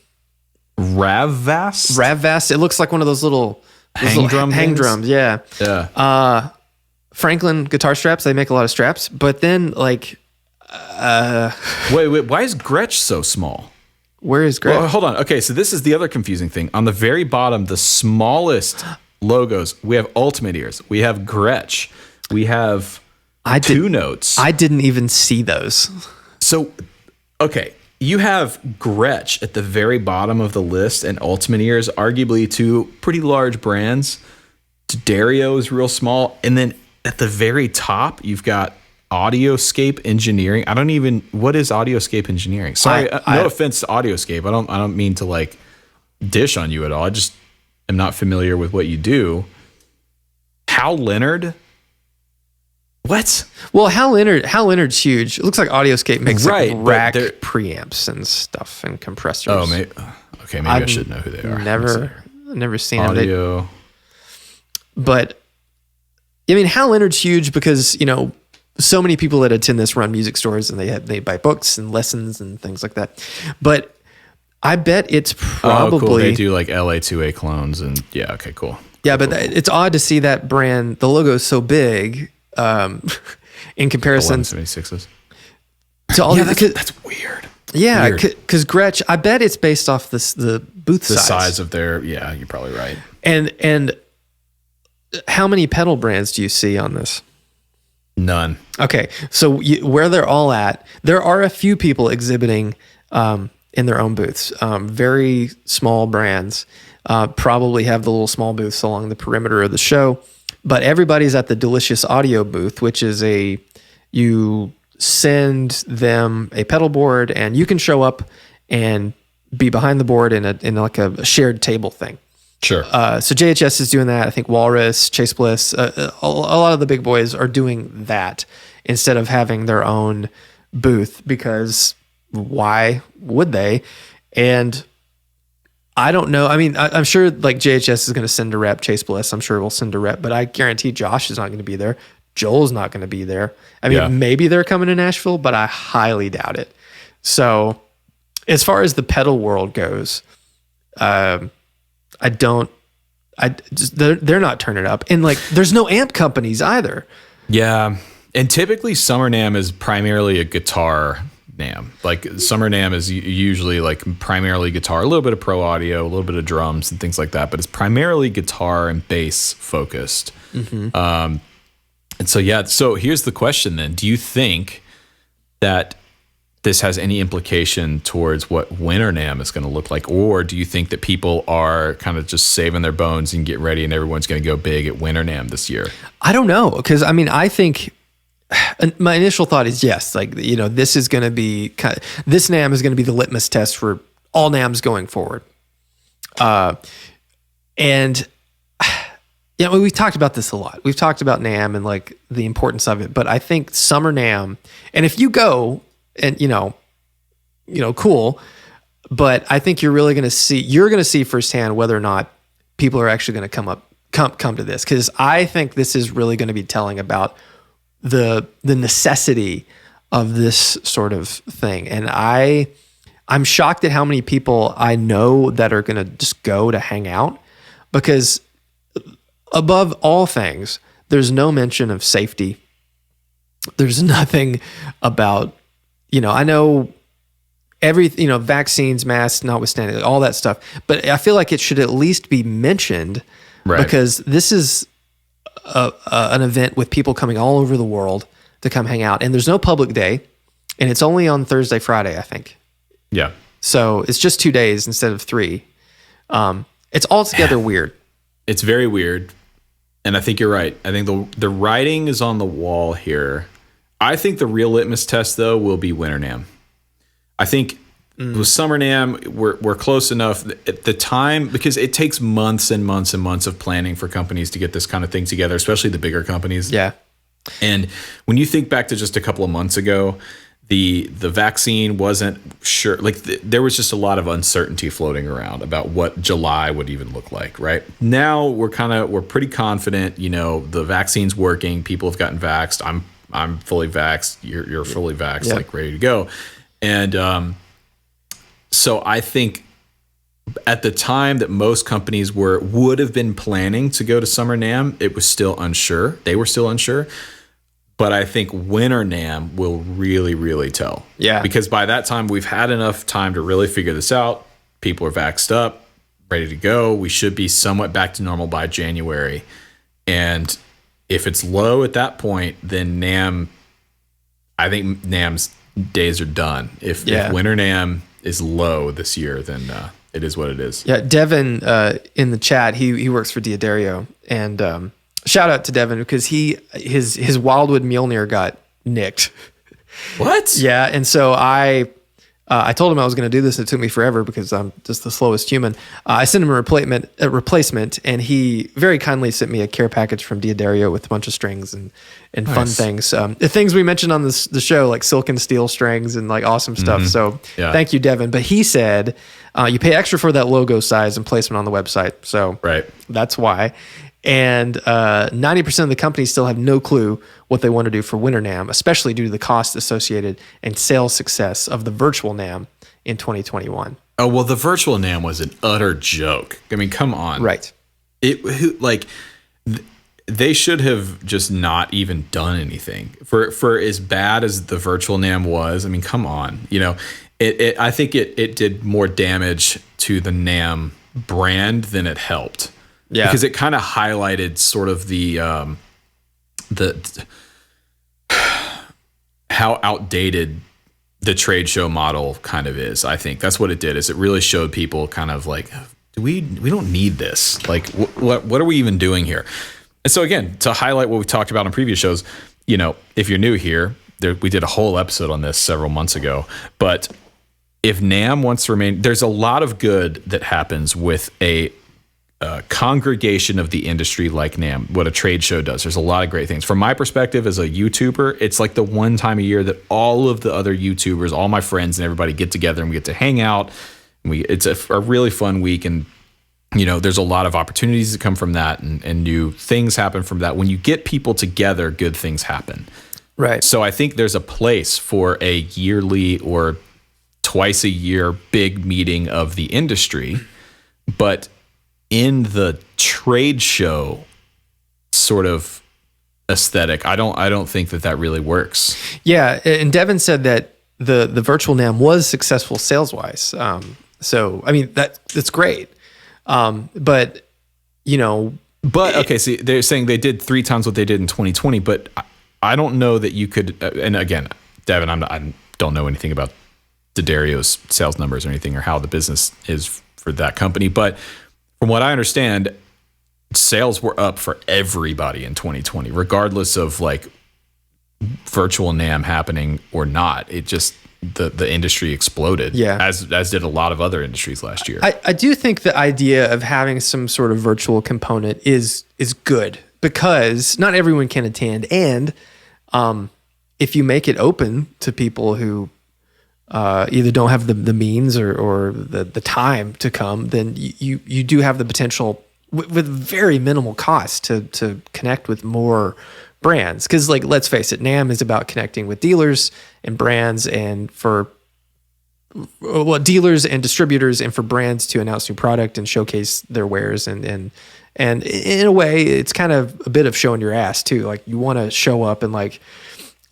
Ravvast, it looks like one of those little hang drums, yeah. Yeah. Franklin Guitar Straps, they make a lot of straps, but then wait, why is Gretsch so small? Where is Gretsch? Well, hold on. Okay, so this is the other confusing thing. On the very bottom, the smallest logos, we have Ultimate Ears, we have Gretsch, we have Two Notes. I didn't even see those. So, okay, you have Gretsch at the very bottom of the list and Ultimate Ears, arguably two pretty large brands. Dario is real small. And then at the very top, you've got Audioscape Engineering. What is Audioscape Engineering? Sorry, no offense to Audioscape. I don't mean to dish on you at all. I just am not familiar with what you do. Hal Leonard? What? Well, Hal Leonard's huge. It looks like Audioscape makes rack preamps and stuff and compressors. Oh, maybe I should know who they are. Never seen Audio. them. But I mean, Hal Leonard's huge because, you know, so many people that attend this run music stores and they buy books and lessons and things like that. But I bet it's probably cool. They do like LA2A clones and yeah, okay, cool. Yeah, cool, but it's odd to see that brand. The logo is so big in comparison to 176s. To all that's weird. Yeah, because Gretsch, I bet it's based off the booth size. The size of their, yeah, you're probably right. And how many pedal brands do you see on this? None. Okay, so where they're all at, there are a few people exhibiting in their own booths. Very small brands probably have the little small booths along the perimeter of the show, but everybody's at the Delicious Audio booth, which is you send them a pedal board and you can show up and be behind the board in like a shared table thing. Sure. So JHS is doing that. I think Walrus, Chase Bliss, a lot of the big boys are doing that instead of having their own booth, because why would they? And I don't know. I mean, I'm sure like JHS is going to send a rep. Chase Bliss, I'm sure will send a rep, but I guarantee Josh is not going to be there. Joel's not going to be there. I mean, maybe they're coming to Nashville, but I highly doubt it. So as far as the pedal world goes, they're not turning up, and like there's no amp companies either. Yeah, and typically Summer NAMM is primarily a guitar NAMM. Like Summer NAMM is usually like primarily guitar, a little bit of pro audio, a little bit of drums and things like that, but it's primarily guitar and bass focused. Mm-hmm. And so here's the question then: do you think that this has any implication towards what Winter NAMM is going to look like? Or do you think that people are kind of just saving their bones and get ready and everyone's going to go big at Winter NAMM this year? I don't know. Because I mean, I think my initial thought is yes, like, you know, this is going to be this NAMM is going to be the litmus test for all NAMMs going forward. And yeah, we've talked about this a lot. We've talked about NAMM and like the importance of it, but I think Summer NAMM, and if you go, and you know, cool. But I think you're going to see firsthand whether or not people are actually going to come to this. Cause I think this is really going to be telling about the necessity of this sort of thing. And I'm shocked at how many people I know that are going to just go to hang out, because above all things, there's no mention of safety. There's nothing about, you know, I know vaccines, masks, notwithstanding, all that stuff, but I feel like it should at least be mentioned, right? Because this is an event with people coming all over the world to come hang out, and there's no public day, and it's only on Thursday, Friday, I think. Yeah. So it's just 2 days instead of 3. It's altogether weird. It's very weird. And I think you're right. I think the writing is on the wall here. I think the real litmus test, though, will be Winter NAMM. I think with Summer NAMM, we're close enough at the time, because it takes months and months and months of planning for companies to get this kind of thing together, especially the bigger companies. Yeah. And when you think back to just a couple of months ago, the vaccine wasn't sure. Like there was just a lot of uncertainty floating around about what July would even look like. Right now, we're pretty confident. You know, the vaccine's working. People have gotten vaxxed. I'm fully vaxxed. You're fully vaxxed, like ready to go. And so I think at the time that most companies would have been planning to go to Summer NAMM, it was still unsure. They were still unsure. But I think Winter NAMM will really, really tell. Yeah. Because by that time, we've had enough time to really figure this out. People are vaxxed up, ready to go. We should be somewhat back to normal by January. And if it's low at that point, then I think NAMM's days are done. If Winter NAMM is low this year, then it is what it is. Yeah, Devin in the chat, he works for Diodario, and shout out to Devin, because his Wildwood Mjolnir got nicked. What? Yeah, and so I told him I was going to do this, and it took me forever because I'm just the slowest human. I sent him a replacement, and he very kindly sent me a care package from Diodario with a bunch of strings and nice. Fun things. The things we mentioned on the show, like silk and steel strings and like awesome stuff. So thank you, Devin. But he said you pay extra for that logo size and placement on the website. So that's why. And 90% of the companies still have no clue what they want to do for Winter NAMM, especially due to the cost associated and sales success of the virtual NAMM in 2021. Oh, well, the virtual NAMM was an utter joke. I mean, come on. Right. They should have just not even done anything for as bad as the virtual NAMM was. I mean, come on. I think it did more damage to the NAMM brand than it helped. Yeah. Because it kind of highlighted sort of the how outdated the trade show model kind of is. I think that's what it did, is it really showed people kind of like, we don't need this. Like, what are we even doing here? And so again, to highlight what we talked about in previous shows, if you're new here, we did a whole episode on this several months ago, but if NAMM wants to remain, there's a lot of good that happens with a congregation of the industry like NAMM, what a trade show does. There's a lot of great things. From my perspective as a YouTuber, it's like the one time a year that all of the other YouTubers, all my friends and everybody get together and we get to hang out. It's a really fun week, and there's a lot of opportunities that come from that, and new things happen from that. When you get people together, good things happen. Right. So I think there's a place for a yearly or twice a year big meeting of the industry, but in the trade show sort of aesthetic, I don't think that really works. Yeah, and Devin said that the virtual NAMM was successful sales wise. So I mean that's great. But okay, see, they're saying they did 3 times what they did in 2020, but I don't know that you could. And again, Devin, I don't know anything about D'Addario's sales numbers or anything, or how the business is for that company, but from what I understand, sales were up for everybody in 2020, regardless of like virtual NAMM happening or not. It just the industry exploded, as did a lot of other industries last year. I do think the idea of having some sort of virtual component is good, because not everyone can attend, and if you make it open to people who either don't have the means or the time to come, then you do have the potential with very minimal cost to connect with more brands. Because like, let's face it, NAMM is about connecting with dealers and brands, and dealers and distributors, and for brands to announce new product and showcase their wares, and in a way, it's kind of a bit of showing your ass too. Like, you want to show up and like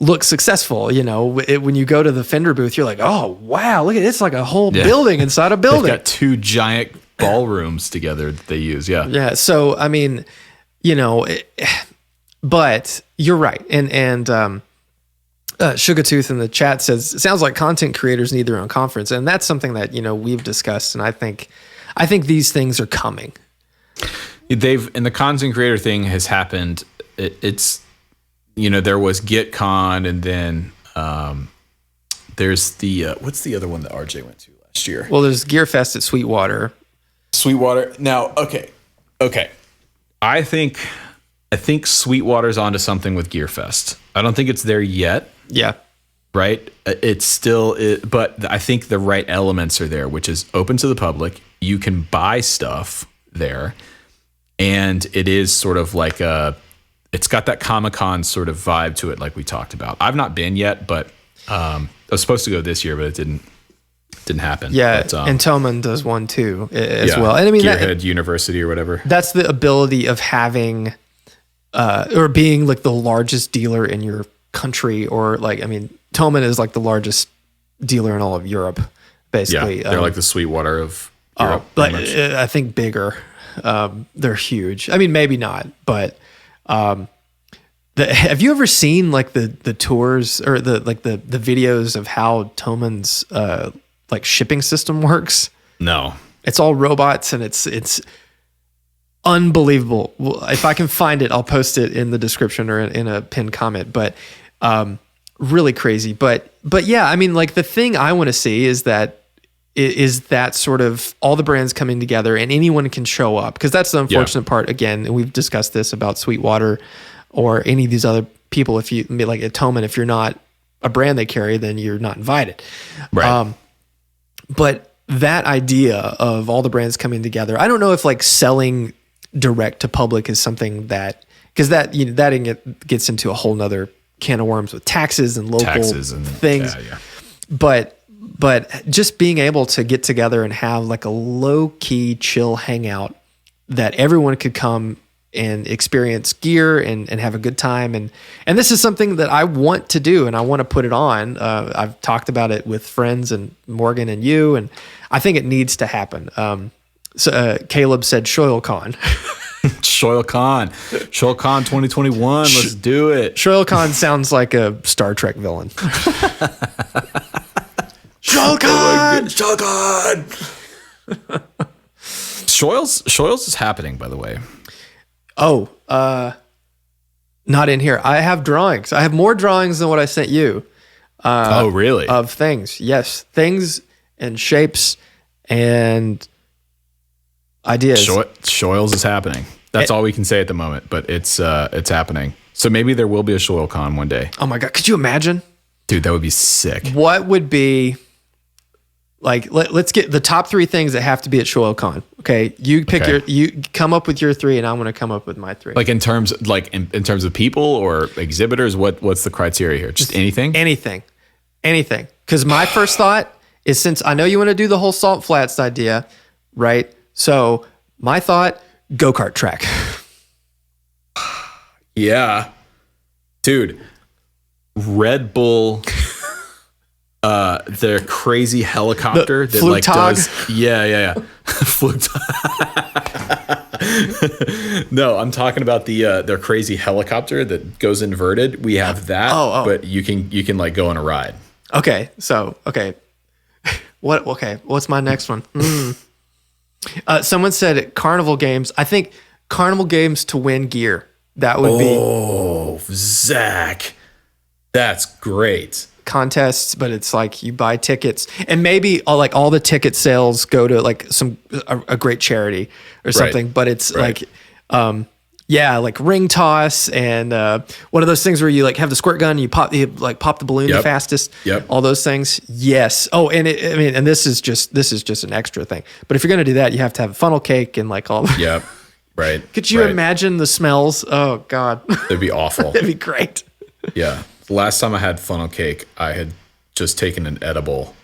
look successful. When you go to the Fender booth, you're like, oh wow, look at it. It's like a whole building inside a building. They've got 2 giant ballrooms together that they use. Yeah. So I mean, but you're right. And Sugartooth in the chat says, it sounds like content creators need their own conference, and that's something that we've discussed, and I think these things are coming. And the content creator thing has happened. It's there was GitCon, and then there's the what's the other one that RJ went to last year? Well, there's GearFest at Sweetwater. Now, okay. I think Sweetwater's onto something with GearFest. I don't think it's there yet. Yeah. Right? It's still, but I think the right elements are there, which is open to the public. You can buy stuff there, and it is sort of like it's got that Comic-Con sort of vibe to it, like we talked about. I've not been yet, but I was supposed to go this year, but it didn't happen. Yeah, but, and Thomann does one too as well. And I mean, Gearhead University or whatever. That's the ability of having or being like the largest dealer in your country, or like, I mean, Thomann is like the largest dealer in all of Europe, basically. Yeah, they're like the Sweetwater of Europe. But I think bigger. They're huge. I mean, maybe not, but have you ever seen like the tours or the videos of how Thomann's like shipping system works? No. It's all robots, and it's unbelievable. Well, if I can find it, I'll post it in the description or in a pinned comment, but really crazy. But yeah, I mean, like, the thing I want to see is that sort of all the brands coming together and anyone can show up, because that's the unfortunate part, again, and we've discussed this about Sweetwater or any of these other people. If you like at Thomann, if you're not a brand they carry, then you're not invited. Right. But that idea of all the brands coming together, I don't know if like selling direct to public is something that, because that gets into a whole nother can of worms with taxes and local things. Yeah. But just being able to get together and have like a low key chill hangout that everyone could come and experience gear and have a good time. And this is something that I want to do and I want to put it on. I've talked about it with friends and Morgan and you, and I think it needs to happen. So Caleb said ShoyleCon. ShoyleCon 2021. Let's do it. ShoyleCon sounds like a Star Trek villain. ShoyleCon! Shoyles is happening, by the way. Oh, not in here. I have drawings. I have more drawings than what I sent you. Oh, really? Of things. Yes. Things and shapes and ideas. Shoyles is happening. That's all we can say at the moment, but it's happening. So maybe there will be a ShoyleCon one day. Oh my God. Could you imagine? Dude, that would be sick. What would be like, let's get the top 3 things that have to be at ShoyleCon. Okay. You pick you come up with your 3 and I'm going to come up with my 3. Like in terms of people or exhibitors, what's the criteria here? Just anything? Anything. Cause my first thought is, since I know you want to do the whole Salt Flats idea, right? So my thought, go-kart track. Yeah. Dude, Red Bull, their crazy helicopter that like does. Yeah. No, I'm talking about their crazy helicopter that goes inverted. We have that, but you can like go on a ride. Okay. So, what's my next one? Someone said carnival games. I think carnival games to win gear. That would be. Oh, Zach. That's great. Contests, but it's like you buy tickets and maybe all the ticket sales go to like a great charity or something. Right. But it's like, like ring toss and one of those things where you like have the squirt gun and you pop the balloon the fastest. Yep. All those things. Yes. Oh, and and this is just an extra thing. But if you're gonna do that, you have to have a funnel cake and like all. Yep. Right. Could you imagine the smells? Oh God. It'd be awful. It'd be great. Yeah. The last time I had funnel cake, I had just taken an edible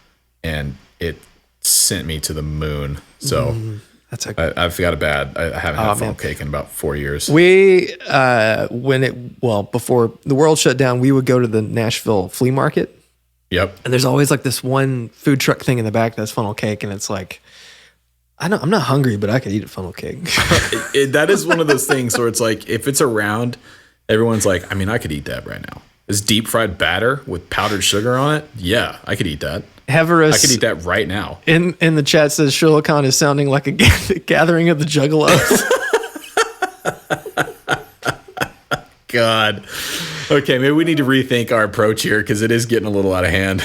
and it sent me to the moon. So I've got a bad. I haven't had funnel cake in about 4 years. We before the world shut down, we would go to the Nashville flea market. Yep. And there's always like this one food truck thing in the back that's funnel cake, and it's like, I'm not hungry, but I could eat a funnel cake. That is one of those things where it's like, if it's around, everyone's like, I mean, I could eat that right now. This deep fried batter with powdered sugar on it. Yeah, I could eat that. Heverus, I could eat that right now. In the chat says ShoyleCon is sounding like a gathering of the Juggalos. God. Okay, maybe we need to rethink our approach here because it is getting a little out of hand.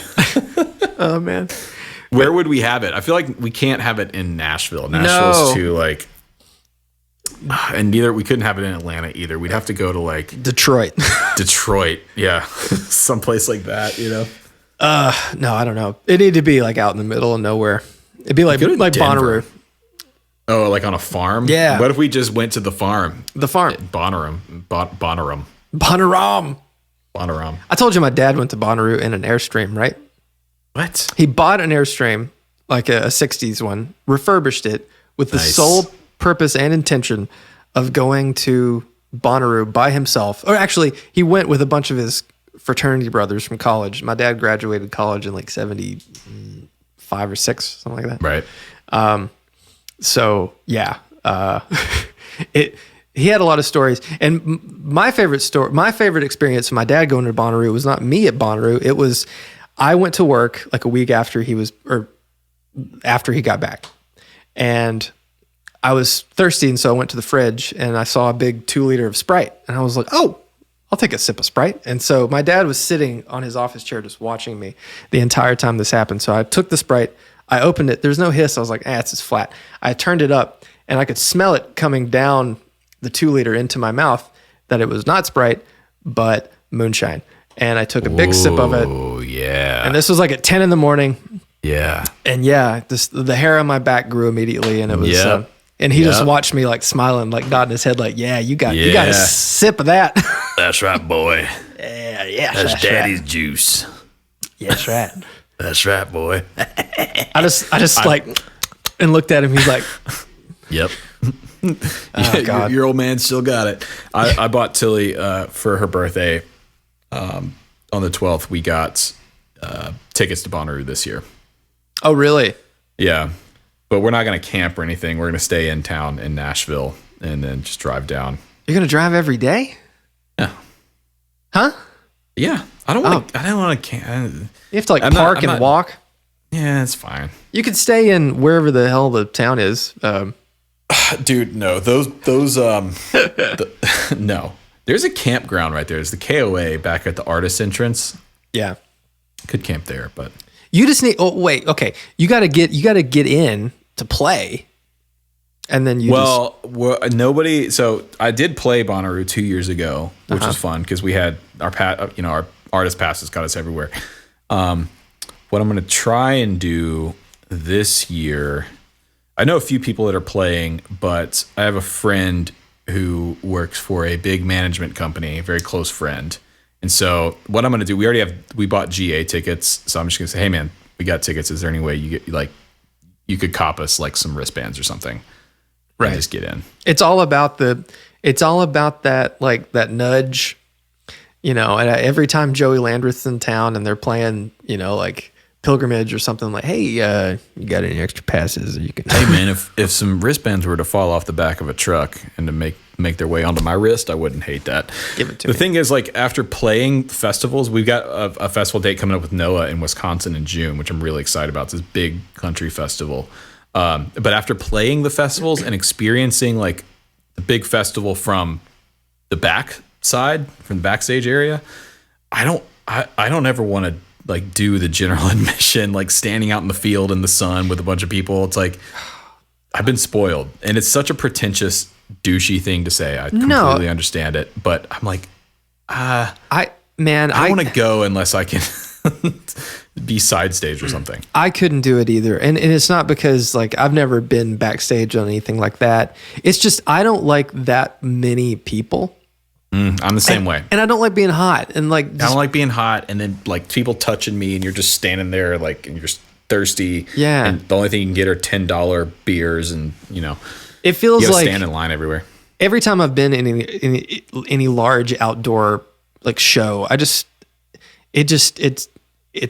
Oh man. Where would we have it? I feel like we can't have it in Nashville. Nashville's too like, and we couldn't have it in Atlanta either. We'd have to go to like Detroit. Yeah. Someplace like that, you know? No, I don't know. It need to be like out in the middle of nowhere. It'd be like Bonnaroo. Oh, like on a farm? Yeah. What if we just went to the farm? The farm. Bonnaroo. I told you my dad went to Bonnaroo in an Airstream, right? What? He bought an Airstream, like a 60s one, refurbished it with the sole purpose and intention of going to Bonnaroo by himself. Or actually, he went with a bunch of his fraternity brothers from college. My dad graduated college in like 75 or 6, something like that. Right. So yeah, he had a lot of stories, and my favorite experience of my dad going to Bonnaroo was not me at Bonnaroo. It was, I went to work like a week after he got back, and I was thirsty, and so I went to the fridge and I saw a big 2-liter of Sprite, and I was like, oh, I'll take a sip of Sprite. And so my dad was sitting on his office chair just watching me the entire time this happened. So I took the Sprite, I opened it, there's no hiss. I was like, it's just flat. I turned it up and I could smell it coming down the 2-liter into my mouth, that it was not Sprite, but moonshine. And I took a big sip of it. Oh, yeah. And this was like at 10 in the morning. Yeah. And yeah, the hair on my back grew immediately, and it was And he just watched me like smiling, like nodding his head, like, "Yeah, you got a sip of that." That's right, boy. Yeah, That's daddy's juice. Yeah, that's right. That's right, boy. I just like and looked at him. He's like, "Yep." God. Your old man still got it. I bought Tilly for her birthday on the 12th. We got tickets to Bonnaroo this year. "Oh, really?" Yeah. But we're not going to camp or anything. We're going to stay in town in Nashville and then just drive down. You're going to drive every day? Yeah. Huh? Yeah. I don't want to camp. You have to like park and walk? Yeah, it's fine. You could stay in wherever the hell the town is. Dude, no. No. There's a campground right there. There's the KOA back at the artist entrance. Yeah. Could camp there, but you just need okay. You gotta get in to play. And then nobody. So I did play Bonnaroo 2 years ago, which was fun because we had our artist passes got us everywhere. What I'm going to try and do this year, I know a few people that are playing, but I have a friend who works for a big management company, a very close friend. And so what I'm going to do, we bought GA tickets. So I'm just going to say, hey man, we got tickets. Is there any way you could cop us like some wristbands or something? Right. And just get in. It's all about that, like that nudge, and every time Joey Landreth's in town and they're playing, like Pilgrimage or something, like, hey, you got any extra passes? You can. Hey man, if some wristbands were to fall off the back of a truck and to make their way onto my wrist, I wouldn't hate that. Give it to me. The thing is, like, after playing festivals, we've got a festival date coming up with Noah in Wisconsin in June, which I'm really excited about. It's this big country festival. But after playing the festivals and experiencing like the big festival from the back side, from the backstage area, I don't ever want to like do the general admission, like standing out in the field in the sun with a bunch of people. It's like, I've been spoiled, and it's such a pretentious, douchey thing to say. I completely understand it, but I'm like, I want to go unless I can be side stage or something. I couldn't do it either. And it's not because like I've never been backstage on anything like that. It's just, I don't like that many people. I'm the same way. And I don't like being hot. And like, I don't like being hot and then like people touching me and you're just standing there like, and you're just thirsty. Yeah. And the only thing you can get are $10 beers and, it feels you gotta like stand in line everywhere. Every time I've been in any large outdoor like show, it's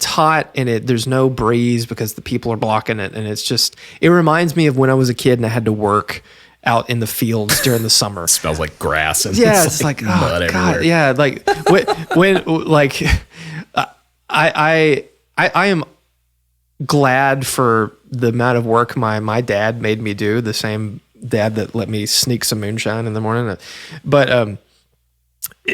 hot and there's no breeze because the people are blocking it. And it reminds me of when I was a kid and I had to work out in the fields during the summer. It smells like grass and it's like mud everywhere. Yeah, like when like I am glad for the amount of work my dad made me do, the same dad that let me sneak some moonshine in the morning. But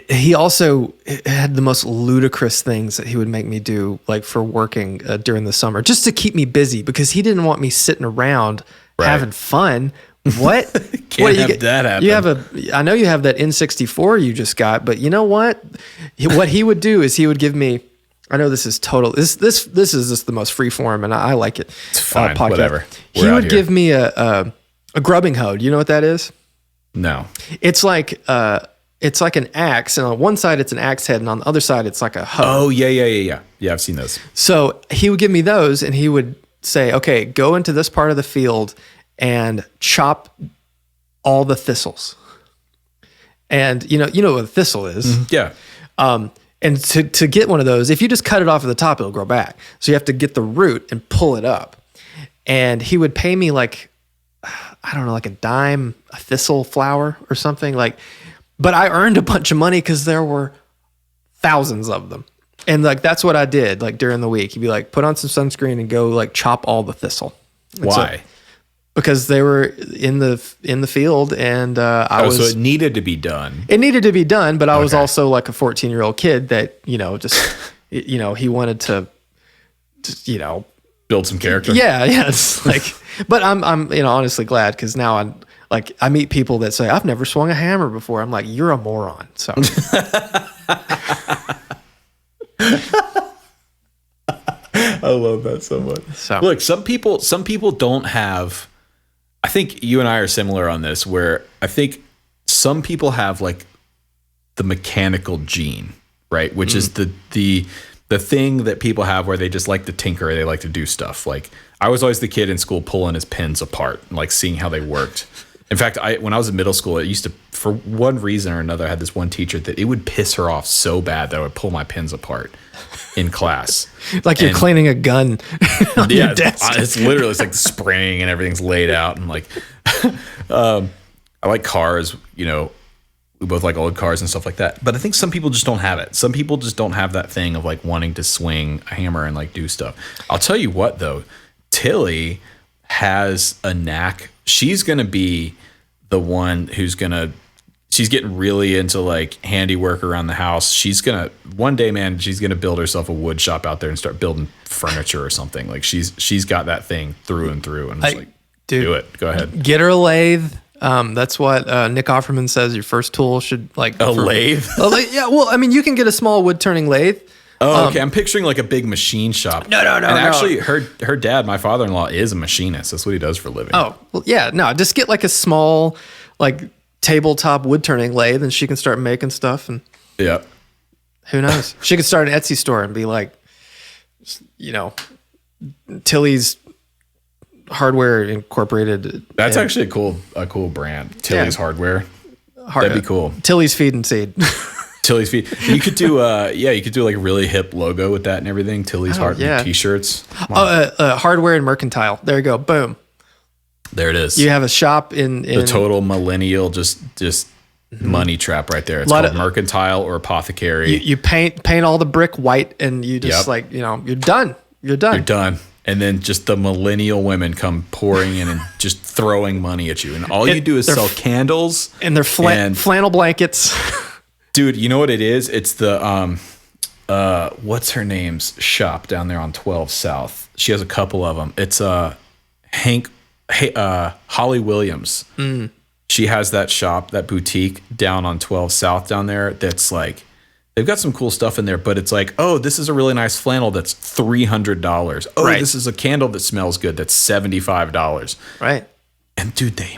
he also had the most ludicrous things that he would make me do, like for working during the summer, just to keep me busy because he didn't want me sitting around having fun. What? Can't have that happen. I know you have that N64 you just got, but you know what? What he would do is he would give me, I know this is total, this is just the most free form and I like it. It's fine, podcast. Whatever. He would give me a grubbing hoe. Do you know what that is? No. It's like an axe, and on one side it's an axe head, and on the other side it's like a hoe. Oh, yeah. Yeah, I've seen those. So he would give me those, and he would say, okay, go into this part of the field and chop all the thistles. And you know what a thistle is. Mm-hmm. Yeah. And to get one of those, if you just cut it off at the top, it'll grow back. So you have to get the root and pull it up. And he would pay me like, I don't know, like a dime, a thistle flower or something like. But I earned a bunch of money because there were thousands of them. And like, that's what I did like during the week. He'd be like, put on some sunscreen and go like chop all the thistle. And why? Because they were in the field and so it needed to be done. It needed to be done, but I was also like a 14-year-old kid that, just, he wanted to build some character. Yeah. It's like, but I'm honestly glad because now I meet people that say, I've never swung a hammer before. I'm like, you're a moron. So I love that so much. So look, some people don't have I think you and I are similar on this, where I think some people have like the mechanical gene, right? Which is the thing that people have where they just like to tinker, they like to do stuff. Like I was always the kid in school pulling his pins apart and like seeing how they worked. In fact, when I was in middle school, it used to, for one reason or another, I had this one teacher that it would piss her off so bad that I would pull my pins apart in class. Like you're cleaning a gun on your desk. It's literally, it's like the spring and everything's laid out. And like, I like cars, you know, we both like old cars and stuff like that. But I think some people just don't have it. Some people just don't have that thing of like wanting to swing a hammer and like do stuff. I'll tell you what though, Tilly has a knack. She's going to be the one who's she's getting really into like handiwork around the house. One day, man, she's going to build herself a wood shop out there and start building furniture or something. Like she's got that thing through and through. And I'm just dude, do it. Go ahead. Get her a lathe. That's what Nick Offerman says your first tool should like. Lathe? Yeah. Well, I mean, you can get a small wood turning lathe. Oh, okay. I'm picturing like a big machine shop. No. And actually, her dad, my father-in-law, is a machinist. That's what he does for a living. Oh, well, yeah. No, just get like a small, like tabletop wood turning lathe, and she can start making stuff. And yeah, who knows? She could start an Etsy store and be like, you know, Tilly's Hardware Incorporated. That's actually a cool brand. Tilly's Hardware. That'd be cool. Tilly's Feed and Seed. Tilly's Feet. You could do like a really hip logo with that and everything. Tilly's Hardware t-shirts. Hardware and Mercantile. There you go. Boom. There it is. You have a shop in the total millennial just money trap right there. It's called Mercantile or Apothecary. You paint all the brick white and you just like, you know, you're done. You're done. And then just the millennial women come pouring in and just throwing money at you. And all you do is sell candles. And they're flannel blankets. Dude, you know what it is? It's the what's her name's shop down there on 12 South. She has a couple of them. It's Holly Williams. She has that shop, that boutique down on 12 South down there. That's like, they've got some cool stuff in there, but it's like, oh, this is a really nice flannel that's $300. Oh, right. This is a candle that smells good that's $75. Right. And dude, they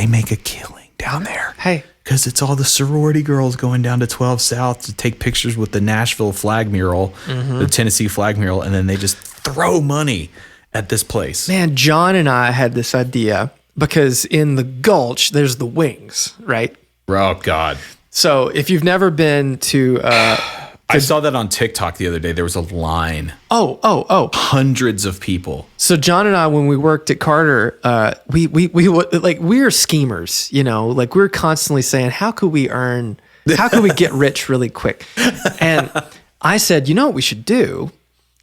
make a killing down there. Hey. Because it's all the sorority girls going down to 12 South to take pictures with the Nashville flag mural, the Tennessee flag mural, and then they just throw money at this place. Man, John and I had this idea because in the Gulch, there's the wings, right? Oh, God. So if you've never been to... I saw that on TikTok the other day. There was a line. Oh. Hundreds of people. So John and I, when we worked at Carter, we are schemers, you know, like we're constantly saying, how could we get rich really quick? And I said, you know what we should do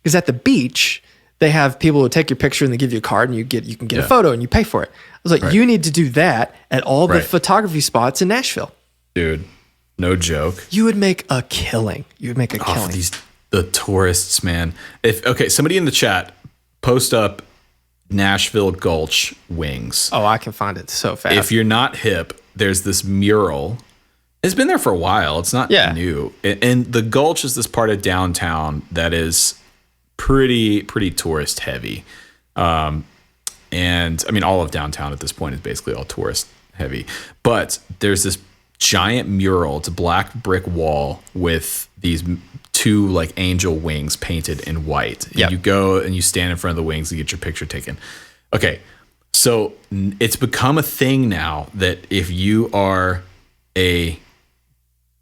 is at the beach, they have people who take your picture and they give you a card and you can get a photo and you pay for it. I was like, you need to do that at all the photography spots in Nashville. Dude. No joke. You would make a killing. Off the tourists, man. Somebody in the chat, post up Nashville Gulch wings. Oh, I can find it so fast. If you're not hip, there's this mural. It's been there for a while. It's not new. And the Gulch is this part of downtown that is pretty tourist heavy. And I mean, all of downtown at this point is basically all tourist heavy. But there's this giant mural. It's a black brick wall with these two like angel wings painted in white. And you go and you stand in front of the wings and get your picture taken. Okay. So it's become a thing now that if you are a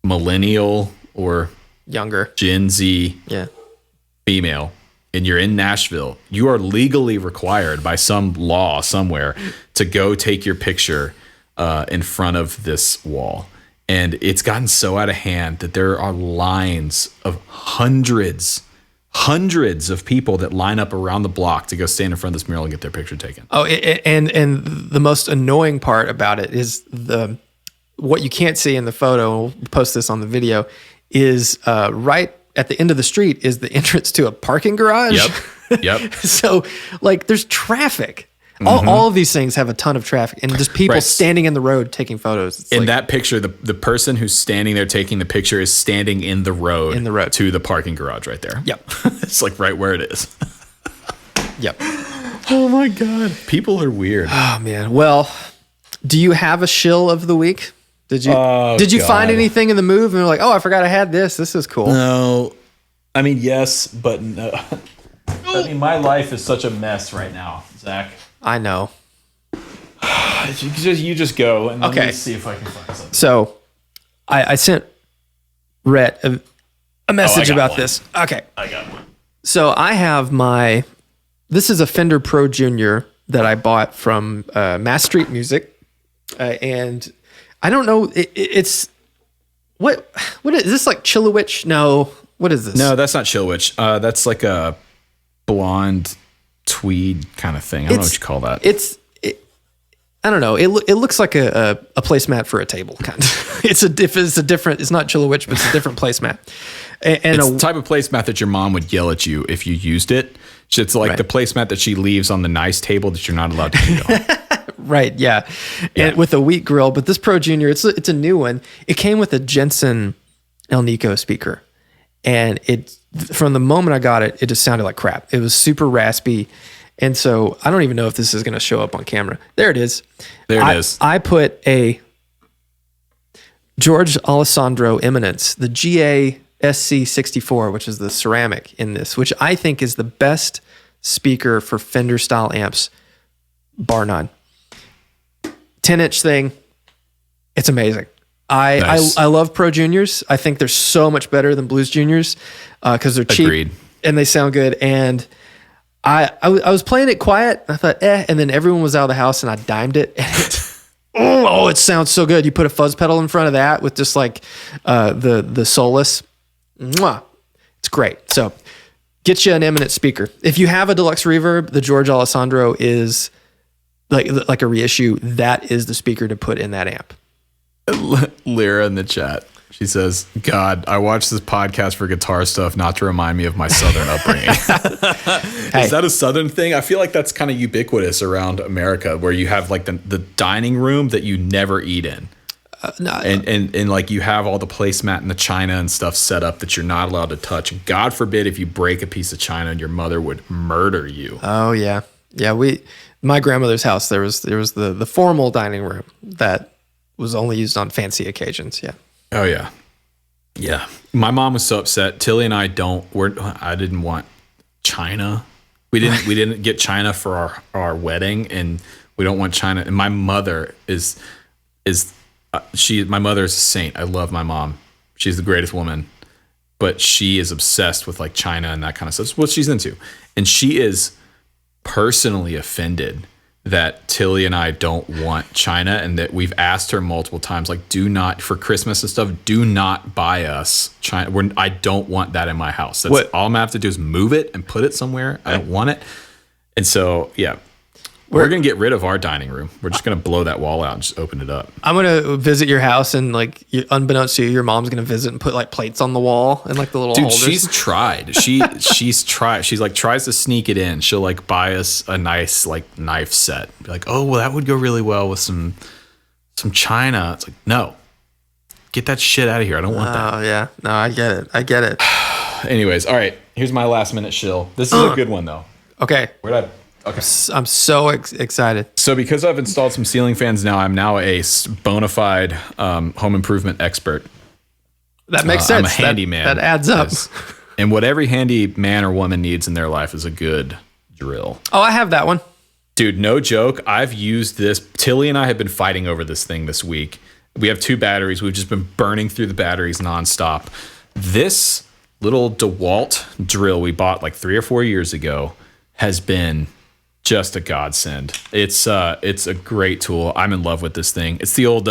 millennial or younger Gen Z female and you're in Nashville, you are legally required by some law somewhere to go take your picture in front of this wall. And it's gotten so out of hand that there are lines of hundreds of people that line up around the block to go stand in front of this mural and get their picture taken. Oh, and the most annoying part about it is what you can't see in the photo, we'll post this on the video, is right at the end of the street is the entrance to a parking garage. Yep. So like there's traffic. All of these things have a ton of traffic and just people standing in the road taking photos. It's in that picture, the person who's standing there taking the picture is standing in the road to the parking garage right there. Yep. It's like right where it is. Yep. Oh my God. People are weird. Oh man. Well, do you have a shill of the week? Did you find anything in the move and you're like, oh, I forgot I had this. This is cool. No. I mean, yes, but no. I mean, my life is such a mess right now, Zach. I know. You just go and let me see if I can find something. So I sent Rhett a message about one. this. Okay. I got one. So I have this is a Fender Pro Junior that I bought from Mass Street Music. And I don't know, it's, what is this, like Chillowitch? No. What is this? No, that's not Chillowitch. That's like a blonde tweed kind of thing. I don't know what you call that. I don't know. It looks like a placemat for a table, kind of. It's not Chillowitch, but it's a different placemat. And it's the type of placemat that your mom would yell at you if you used it. It's like the placemat that she leaves on the nice table that you're not allowed to eat on. Right, yeah. And with a wheat grill. But this Pro Junior, it's a new one. It came with a Jensen El Nico speaker. And from the moment I got it, it just sounded like crap. It was super raspy. And so I don't even know if this is going to show up on camera. There it is. There it is. I put a George Alessandro Eminence, the GA-SC64, which is the ceramic in this, which I think is the best speaker for Fender style amps, bar none. 10-inch thing. It's amazing. Nice. I love Pro Juniors. I think they're so much better than Blues Juniors because they're cheap. Agreed. And they sound good. And I was playing it quiet. I thought, and then everyone was out of the house and I dimed it. And it sounds so good. You put a fuzz pedal in front of that with just like the Solus. Mwah. It's great. So get you an Eminent speaker. If you have a deluxe reverb, the George Alessandro is like a reissue. That is the speaker to put in that amp. Lyra in the chat. She says, God, I watch this podcast for guitar stuff, not to remind me of my Southern upbringing. Is that a Southern thing? I feel like that's kind of ubiquitous around America, where you have like the dining room that you never eat in. And like you have all the placemat and the china and stuff set up that you're not allowed to touch. And God forbid if you break a piece of china, and your mother would murder you. Oh yeah. Yeah. My grandmother's house, there was the formal dining room that was only used on fancy occasions. Yeah. Oh yeah. Yeah. My mom was so upset. Tilly and I I didn't want china. We didn't get china for our wedding, and we don't want china. And my mother my mother is a saint. I love my mom. She's the greatest woman, but she is obsessed with like china and that kind of stuff. It's what she's into. And she is personally offended that Tilly and I don't want china, and that we've asked her multiple times, like, do not, for Christmas and stuff, do not buy us china. I don't want that in my house. That's all I'm gonna have to do is move it and put it somewhere. I don't want it. And so, yeah, we're gonna get rid of our dining room. We're just gonna blow that wall out and just open it up. I'm gonna visit your house, and like, unbeknownst to you, your mom's gonna visit and put like plates on the wall and like the little holders. She's tried. She's tried. She's like tries to sneak it in. She'll like buy us a nice like knife set. Be like, oh well, that would go really well with some china. It's like, no, get that shit out of here. I don't want that. Oh yeah, no, I get it. Anyways, all right. Here's my last minute shill. This is a good one though. Okay. Okay. I'm so excited. So because I've installed some ceiling fans now, I'm now a bona fide home improvement expert. That makes sense. I'm a handyman. That adds up. And what every handy man or woman needs in their life is a good drill. Oh, I have that one. Dude, no joke. I've used this. Tilly and I have been fighting over this thing this week. We have 2 batteries. We've just been burning through the batteries nonstop. This little DeWalt drill we bought like 3 or 4 years ago has been just a godsend. It's a great tool. I'm in love with this thing. It's the old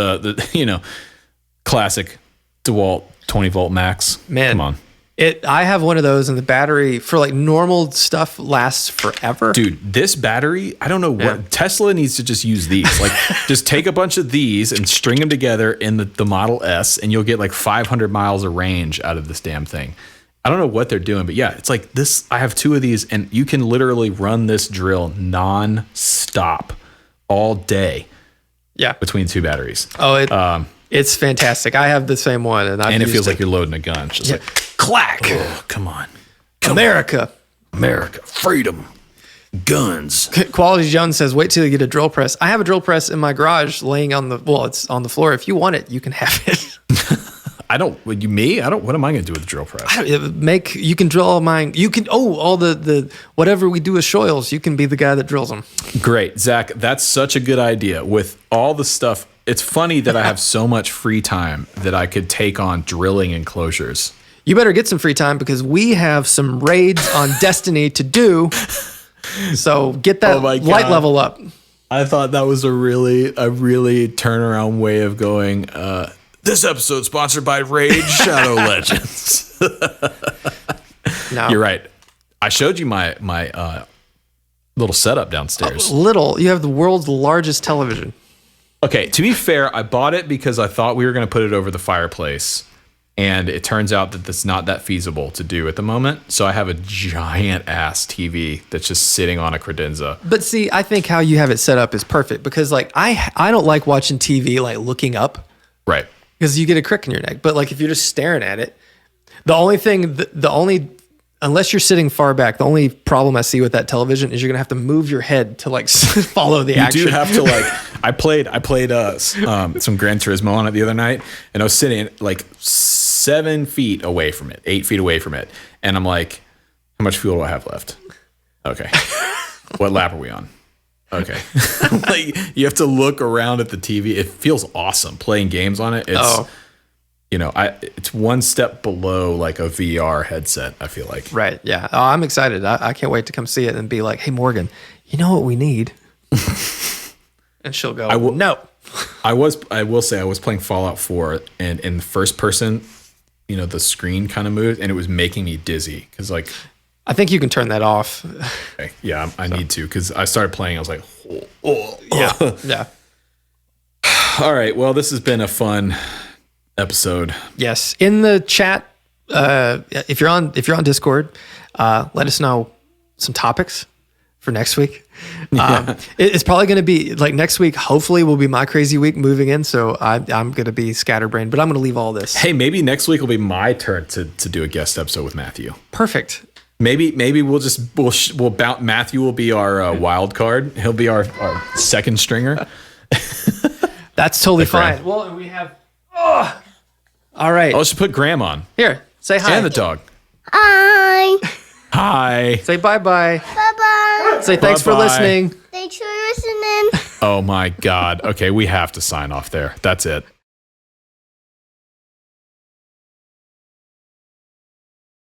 classic DeWalt 20 volt max. Man, come on. I have one of those, and the battery for like normal stuff lasts forever. Dude, this battery, I don't know what Tesla needs to just use these. Like, just take a bunch of these and string them together in the Model S, and you'll get like 500 miles of range out of this damn thing. I don't know what they're doing, but yeah, it's like this. I have 2 of these, and you can literally run this drill non-stop all day. Yeah, between 2 batteries. Oh, it's fantastic. I have the same one, and it feels like you're loading a gun. It's just like clack. Oh, come on, America, freedom. Guns. Quality Jones says, wait till you get a drill press. I have a drill press in my garage laying on it's on the floor. If you want it, you can have it. I don't, me? What am I going to do with the drill press? You can drill all mine. You can, all the whatever we do with shoils, you can be the guy that drills them. Great. Zach, that's such a good idea. With all the stuff, it's funny that I have so much free time that I could take on drilling enclosures. You better get some free time because we have some raids on Destiny to do. So get that light level up. I thought that was a really turnaround way of going. This episode sponsored by Raid Shadow Legends. No. You're right. I showed you my little setup downstairs. You have the world's largest television. Okay, to be fair, I bought it because I thought we were going to put it over the fireplace. And it turns out that that's not that feasible to do at the moment. So I have a giant ass TV that's just sitting on a credenza. But see, I think how you have it set up is perfect because like I don't like watching TV like looking up. Right. Because you get a crick in your neck. But like if you're just staring at it, unless you're sitting far back, the only problem I see with that television is you're gonna have to move your head to like follow the action. You do have to like. I played some Gran Turismo on it the other night, and I was sitting like 7 feet away from it, 8 feet away from it, and I'm like, how much fuel do I have left? Okay, what lap are we on? Okay, like you have to look around at the TV. It feels awesome playing games on it. It's it's one step below like a VR headset, I feel like. Right. Yeah. Oh, I'm excited. I can't wait to come see it and be like, hey, Morgan, you know what we need? And she'll go, no. I will say I was playing Fallout 4 and in the first person, the screen kind of moved and it was making me dizzy because like. I think you can turn that off. Okay. Yeah, I need to because I started playing. I was like, Yeah. All right. Well, this has been a fun episode. Yes. In the chat, if you're on Discord, let us know some topics for next week. It's probably going to be like next week. Hopefully, will be my crazy week moving in. So I'm going to be scatterbrained, but I'm going to leave all this. Hey, maybe next week will be my turn to do a guest episode with Matthew. Perfect. Maybe we'll bounce. Matthew will be our wild card. He'll be our second stringer. That's totally fine. Well, and we have. All right. Let's just put Graham on. Here, say hi. And the dog. Hi. Hi. Say bye-bye. Bye-bye. Say thanks for listening. Thanks for listening. Oh my God. Okay, we have to sign off there. That's it.